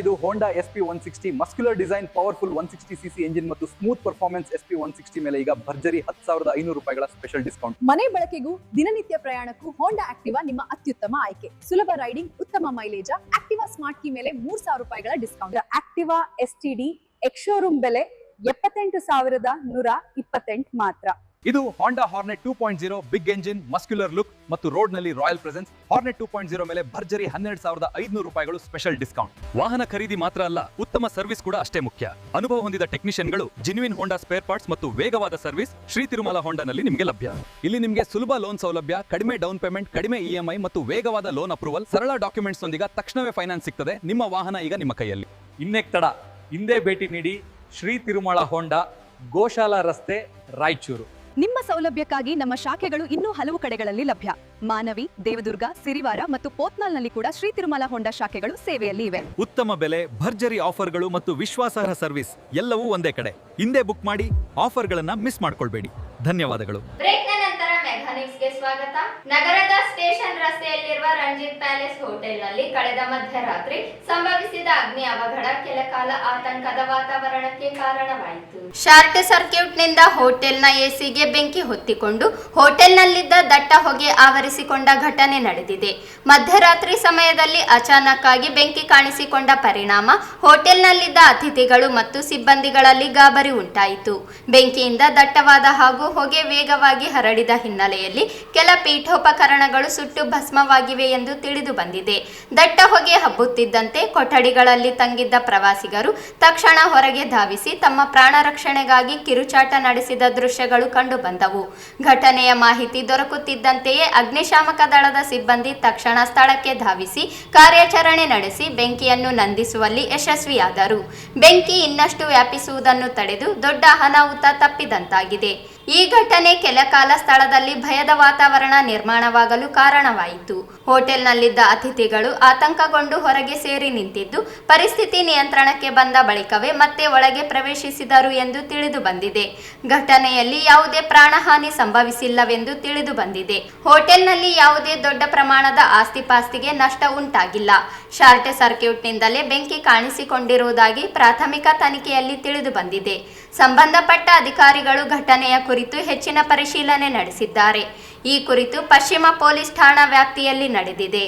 ಇದು ಹೋಂಡಾ SP160 muscular design powerful 160cc engine ಮತ್ತು ಸ್ಮೂತ್ ಪರ್ಫಾರ್ಮೆನ್ಸ್ SP160 ಮೇಲೆ ಈಗ ಭರ್ಜರಿ 10,500 ಸ್ಪೆಷಲ್ ಡಿಸ್ಕೌಂಟ್. ಮನೆ ಬಳಕೆಗೂ ದಿನನಿತ್ಯ ಪ್ರಯಾಣಕ್ಕೂ ಹೋಂಡಾ ಆಕ್ಟಿವಾ ನಿಮ್ಮ ಅತ್ಯುತ್ತಮ ಆಯ್ಕೆ. ಸುಲಭ ರೈಡಿಂಗ್, ಉತ್ತಮ ಮೈಲೇಜ್. ಆಕ್ಟಿವಾ ಸ್ಮಾರ್ಟ್ ಕೀ ಮೇಲೆ 3,000 discount. Activa STD ex showroom ಬೆಲೆ 78,128 ಮಾತ್ರ. ಇದು Honda Hornet 2.0 big engine, muscular look ಮತ್ತು ರೋಡ್ ನಲ್ಲಿ ರಾಯಲ್ ಪ್ರೆಸೆನ್ಸ್. ಹಾರ್ನೆಟ್ 2.0 ಮೇಲೆ ಭರ್ಜರಿ 12,500 ಸ್ಪೆಷಲ್ ಡಿಸ್ಕೌಂಟ್. ವಾಹನ ಖರೀದಿ ಮಾತ್ರ ಅಲ್ಲ, ಉತ್ತಮ ಸರ್ವಿಸ್ ಕೂಡ ಅಷ್ಟೇ ಮುಖ್ಯ. ಅನುಭವ ಹೊಂದಿದ ಟೆಕ್ನಿಷಿಯನ್ಗಳು, ಜೆನ್ಯೂನ್ ಹೋಂಡಾ ಸ್ಪೇರ್ ಪಾರ್ಟ್ಸ್ ಮತ್ತು ವೇಗವಾದ ಸರ್ವಿಸ್ ಶ್ರೀ ತಿರುಮಲ ಹೋಂಡಾನಲ್ಲಿ ನಿಮಗೆ ಲಭ್ಯ. ಇಲ್ಲಿ ನಿಮಗೆ ಸುಲಭ ಲೋನ್ ಸೌಲಭ್ಯ, ಕಡಿಮೆ ಡೌನ್ ಪೇಮೆಂಟ್, ಕಡಿಮೆ EMI ಮತ್ತು ವೇಗವಾದ ಲೋನ್ ಅಪ್ರೂವಲ್, ಸರಳ ಡಾಕ್ಯುಮೆಂಟ್ಸ್ ನೊಂದಿಗೆ ತಕ್ಷಣವೇ ಫೈನಾನ್ಸ್ ಸಿಗ್ತದೆ. ನಿಮ್ಮ ವಾಹನ ಈಗ ನಿಮ್ಮ ಕೈಯಲ್ಲಿ. ಇನ್ನೇಕ್ ತಡ, ಹಿಂದೆ ಭೇಟಿ ನೀಡಿ ಶ್ರೀ ತಿರುಮಲ ಹೋಂಡಾ, ಗೋಶಾಲಾ ರಸ್ತೆ, ರಾಯಚೂರು. ನಿಮ್ಮ ಸೌಲಭ್ಯಕ್ಕಾಗಿ ನಮ್ಮ ಶಾಖೆಗಳು ಇನ್ನೂ ಹಲವು ಕಡೆಗಳಲ್ಲಿ ಲಭ್ಯ. ಮಾನವಿ, ದೇವದುರ್ಗ, ಸಿರಿವಾರ ಮತ್ತು ಪೋತ್ನಾಲ್ನಲ್ಲಿ ಕೂಡ ಶ್ರೀ ತಿರುಮಲ ಹೋಂಡಾ ಶಾಖೆಗಳು ಸೇವೆಯಲ್ಲಿ ಇವೆ. ಉತ್ತಮ ಬೆಲೆ, ಭರ್ಜರಿ ಆಫರ್ಗಳು ಮತ್ತು ವಿಶ್ವಾಸಾರ್ಹ ಸರ್ವಿಸ್ ಎಲ್ಲವೂ ಒಂದೇ ಕಡೆ. ಹಿಂದೆ ಬುಕ್ ಮಾಡಿ, ಆಫರ್ಗಳನ್ನ ಮಿಸ್ ಮಾಡ್ಕೊಳ್ಬೇಡಿ. ಧನ್ಯವಾದಗಳು. ಬ್ರೇಕ್ನ ನಂತರ ಮೆಗಾ ನ್ಯೂಸ್ಗೆ ಸ್ವಾಗತ. ನಗರದ ಸ್ಟೇಷನ್ ರಸ್ತೆಯಲ್ಲಿರುವ ರಂಜಿತ್ ಪ್ಯಾಲೇಸ್ ಹೋಟೆಲ್ನಲ್ಲಿ ಕಳೆದ ಮಧ್ಯರಾತ್ರಿ ಸಂಭವಿಸಿದ ಅಗ್ನಿ ಅವಘಡ ಕೆಲ ಕಾಲ ಆತಂಕದ ವಾತಾವರಣಕ್ಕೆ ಕಾರಣವಾಯಿತು. ಶಾರ್ಟ್ ಸರ್ಕ್ಯೂಟ್ನಿಂದ ಹೋಟೆಲ್ನ ಎಸಿಗೆ ಬೆಂಕಿ ಹೊತ್ತಿಕೊಂಡು ಹೋಟೆಲ್ನಲ್ಲಿದ್ದ ದಟ್ಟ ಹೊಗೆ ಆವರಿಸಿಕೊಂಡ ಘಟನೆ ನಡೆದಿದೆ. ಮಧ್ಯರಾತ್ರಿ ಸಮಯದಲ್ಲಿ ಅಚಾನಕ್ ಆಗಿ ಬೆಂಕಿ ಕಾಣಿಸಿಕೊಂಡ ಪರಿಣಾಮ ಹೋಟೆಲ್ನಲ್ಲಿದ್ದ ಅತಿಥಿಗಳು ಮತ್ತು ಸಿಬ್ಬಂದಿಗಳಲ್ಲಿ ಗಾಬರಿ ಉಂಟಾಯಿತು. ಬೆಂಕಿಯಿಂದ ದಟ್ಟವಾದ ಹಾಗೂ ಹೊಗೆ ವೇಗವಾಗಿ ಹರಡಿದ ಹಿನ್ನೆಲೆಯಲ್ಲಿ ಕೆಲ ಪೀಠೋಪಕರಣಗಳು ಸುಟ್ಟು ಭಸ್ಮವಾಗಿವೆ ಎಂದು ತಿಳಿದು ಬಂದಿದೆ. ದಟ್ಟ ಹೊಗೆ ಹಬ್ಬುತ್ತಿದ್ದಂತೆ ಕೊಠಡಿಗಳಲ್ಲಿ ತಂಗಿದ್ದ ಪ್ರವಾಸಿಗರು ತಕ್ಷಣ ಹೊರಗೆ ಧಾವಿಸಿ ತಮ್ಮ ಪ್ರಾಣ ರಕ್ಷಣೆಗಾಗಿ ಕಿರುಚಾಟ ನಡೆಸಿದ ದೃಶ್ಯಗಳು ಕಂಡುಬಂದವು. ಘಟನೆಯ ಮಾಹಿತಿ ದೊರಕುತ್ತಿದ್ದಂತೆಯೇ ಅಗ್ನಿಶಾಮಕ ದಳದ ಸಿಬ್ಬಂದಿ ತಕ್ಷಣ ಸ್ಥಳಕ್ಕೆ ಧಾವಿಸಿ ಕಾರ್ಯಾಚರಣೆ ನಡೆಸಿ ಬೆಂಕಿಯನ್ನು ನಂದಿಸುವಲ್ಲಿ ಯಶಸ್ವಿಯಾದರು. ಬೆಂಕಿ ಇನ್ನಷ್ಟು ವ್ಯಾಪಿಸುವುದನ್ನು ತಡೆದು ದೊಡ್ಡ ಅನಾಹುತ ತಪ್ಪಿದಂತಾಗಿದೆ. ಈ ಘಟನೆ ಕೆಲ ಕಾಲ ಸ್ಥಳದಲ್ಲಿ ಭಯದ ವಾತಾವರಣ ನಿರ್ಮಾಣವಾಗಲು ಕಾರಣವಾಯಿತು. ಹೋಟೆಲ್ನಲ್ಲಿದ್ದ ಅತಿಥಿಗಳು ಆತಂಕಗೊಂಡು ಹೊರಗೆ ಸೇರಿ ನಿಂತಿದ್ದು, ಪರಿಸ್ಥಿತಿ ನಿಯಂತ್ರಣಕ್ಕೆ ಬಂದ ಬಳಿಕವೇ ಮತ್ತೆ ಒಳಗೆ ಪ್ರವೇಶಿಸಿದರು ಎಂದು ತಿಳಿದು ಬಂದಿದೆ. ಘಟನೆಯಲ್ಲಿ ಯಾವುದೇ ಪ್ರಾಣಹಾನಿ ಸಂಭವಿಸಿಲ್ಲವೆಂದು ತಿಳಿದು ಬಂದಿದೆ. ಹೋಟೆಲ್ನಲ್ಲಿ ಯಾವುದೇ ದೊಡ್ಡ ಪ್ರಮಾಣದ ಆಸ್ತಿಪಾಸ್ತಿಗೆ ನಷ್ಟ ಉಂಟಾಗಿಲ್ಲ. ಶಾರ್ಟ್ ಸರ್ಕ್ಯೂಟ್ನಿಂದಲೇ ಬೆಂಕಿ ಕಾಣಿಸಿಕೊಂಡಿರುವುದಾಗಿ ಪ್ರಾಥಮಿಕ ತನಿಖೆಯಲ್ಲಿ ತಿಳಿದು ಬಂದಿದೆ. ಸಂಬಂಧಪಟ್ಟ ಅಧಿಕಾರಿಗಳು ಘಟನೆಯ ಕುರಿತು ಹೆಚ್ಚಿನ ಪರಿಶೀಲನೆ ನಡೆಸಿದ್ದಾರೆ. ಈ ಕುರಿತು ಪಶ್ಚಿಮ ಪೊಲೀಸ್ ಠಾಣಾ ವ್ಯಾಪ್ತಿಯಲ್ಲಿ ನಡೆದಿದೆ.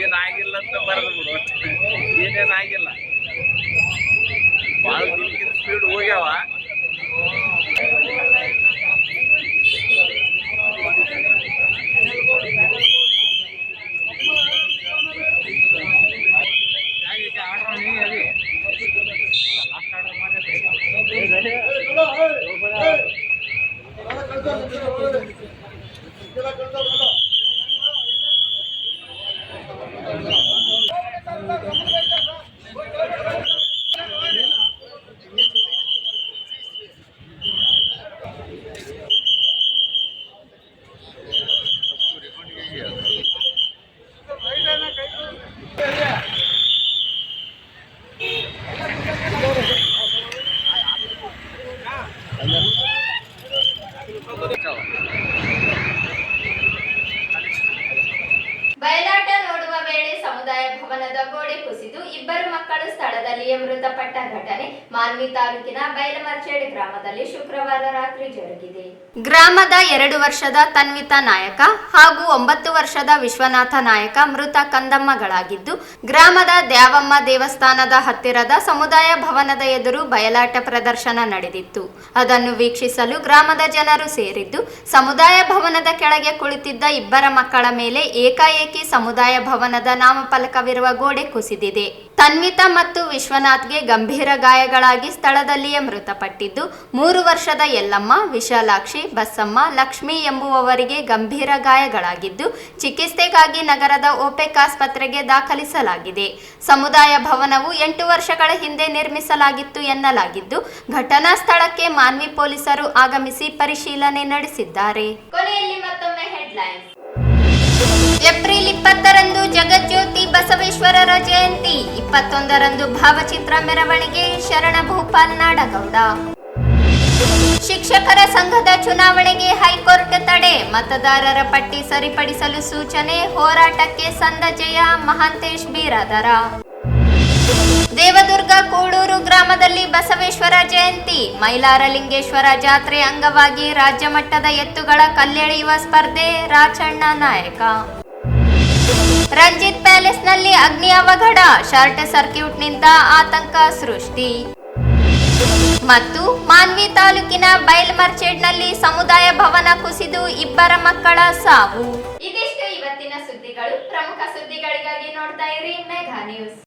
ಏನಾಗಿಲ್ಲ ಅಂತ ಬರೆದು ಬಿಡು, ಏನೇನಾಗಿಲ್ಲ, ಭಾಳ ದಿನಕ್ಕಿಂತ ಸ್ಪೀಡ್ ಹೋಗ್ಯಾವ. ಭವನದ ಗೋಡೆ ಕುಸಿದು ಇಬ್ಬರು ಮಕ್ಕಳು ಸ್ಥಳದಲ್ಲಿಯೇ ಮೃತಪಟ್ಟ ಘಟನೆ ಮಾನ್ವಿ ತಾಲೂಕಿನ ಬೈಲಮರ್ಚೇಡ್ ಗ್ರಾಮದಲ್ಲಿ ಶುಕ್ರವಾರ ರಾತ್ರಿ ಜರುಗಿದೆ. ಗ್ರಾಮದ 2 ವರ್ಷದ ತನ್ವಿತಾ ನಾಯಕ ಹಾಗೂ 9 ವರ್ಷದ ವಿಶ್ವನಾಥ ನಾಯಕ ಮೃತ ಕಂದಮ್ಮಗಳಾಗಿದ್ದು, ಗ್ರಾಮದ ದ್ಯಾವಮ್ಮ ದೇವಸ್ಥಾನದ ಹತ್ತಿರದ ಸಮುದಾಯ ಭವನದ ಎದುರು ಬಯಲಾಟ ಪ್ರದರ್ಶನ ನಡೆದಿತ್ತು. ಅದನ್ನು ವೀಕ್ಷಿಸಲು ಗ್ರಾಮದ ಜನರು ಸೇರಿದ್ದು, ಸಮುದಾಯ ಭವನದ ಕೆಳಗೆ ಕುಳಿತಿದ್ದ ಇಬ್ಬರ ಮಕ್ಕಳ ಮೇಲೆ ಏಕಾಏಕಿ ಸಮುದಾಯ ಭವನದ ನಾಮಫಲಕವಿರುವ ಗೋಡೆ ಕುಸಿದಿದೆ. ತನ್ವಿತಾ ಮತ್ತು ವಿಶ್ವನಾಥ್ಗೆ ಗಂಭೀರ ಗಾಯಗಳಾಗಿ ಸ್ಥಳದಲ್ಲಿಯೇ ಮೃತಪಟ್ಟಿದ್ದು, 3 ವರ್ಷದ ಯಲ್ಲಮ್ಮ, ವಿಶಾಲಾಕ್ಷಿ, ಬಸಮ್ಮ, ಲಕ್ಷ್ಮಿ ಎಂಬುವವರಿಗೆ ಗಂಭೀರ ಗಾಯಗಳಾಗಿದ್ದು ಚಿಕಿತ್ಸೆಗಾಗಿ ನಗರದ ಓಪೆಕ್ ಆಸ್ಪತ್ರೆಗೆ ದಾಖಲಿಸಲಾಗಿದೆ. ಸಮುದಾಯ ಭವನವು 8 ವರ್ಷಗಳ ಹಿಂದೆ ನಿರ್ಮಿಸಲಾಗಿತ್ತು ಎನ್ನಲಾಗಿದ್ದು, ಘಟನಾ ಸ್ಥಳಕ್ಕೆ ಮಾನ್ವಿ ಪೊಲೀಸರು ಆಗಮಿಸಿ ಪರಿಶೀಲನೆ ನಡೆಸಿದ್ದಾರೆ. ಕೊನೆಯಲ್ಲಿ ಮತ್ತೊಮ್ಮೆ ಹೆಡ್ಲೈನ್. ಏಪ್ರಿಲ್ 20ರಂದು ಜಗಜ್ಯೋತಿ ಬಸವೇಶ್ವರರ ಜಯಂತಿ, 21ರಂದು ಭಾವಚಿತ್ರ ಮೆರವಣಿಗೆ, ಶರಣ ಭೂಪಾಲ್ ನಾಡಗೌಡ. ಶಿಕ್ಷಕರ ಸಂಘದ ಚುನಾವಣೆಗೆ ಹೈಕೋರ್ಟ್ ತಡೆ, ಮತದಾರರ ಪಟ್ಟಿ ಸರಿಪಡಿಸಲು ಸೂಚನೆ, ಹೋರಾಟಕ್ಕೆ ಸಂದ ಜಯ, ಮಹಾಂತೇಶ್ ಬೀರಾದರ. ದೇವದುರ್ಗ ಕೂಳೂರು ಗ್ರಾಮದಲ್ಲಿ ಬಸವೇಶ್ವರ ಜಯಂತಿ, ಮೈಲಾರಲಿಂಗೇಶ್ವರ ಜಾತ್ರೆ ಅಂಗವಾಗಿ ರಾಜ್ಯ ಮಟ್ಟದ ಎತ್ತುಗಳ ಕಲ್ಲೆಳೆಯುವ ಸ್ಪರ್ಧೆ, ರಾಚಣ್ಣ ನಾಯಕ. ರಂಜಿತ್ ಪ್ಯಾಲೇಸ್ನಲ್ಲಿ ಅಗ್ನಿ ಅವಘಡ, ಶಾರ್ಟ್ ಸರ್ಕ್ಯೂಟ್ನಿಂದ ಆತಂಕ ಸೃಷ್ಟಿ. ಮತ್ತು ಮಾನ್ವಿ ತಾಲೂಕಿನ ಬೈಲ್ಮರ್ಚೇಡ್ನಲ್ಲಿ ಸಮುದಾಯ ಭವನ ಕುಸಿದು ಇಬ್ಬರ ಮಕ್ಕಳ ಸಾವು. ಇದಿಷ್ಟು ಇವತ್ತಿನ ಸುದ್ದಿಗಳು. ಪ್ರಮುಖ ಸುದ್ದಿಗಳಿಗಾಗಿ ನೋಡ್ತಾ ಇರಿ ಮೆಗಾ ನ್ಯೂಸ್.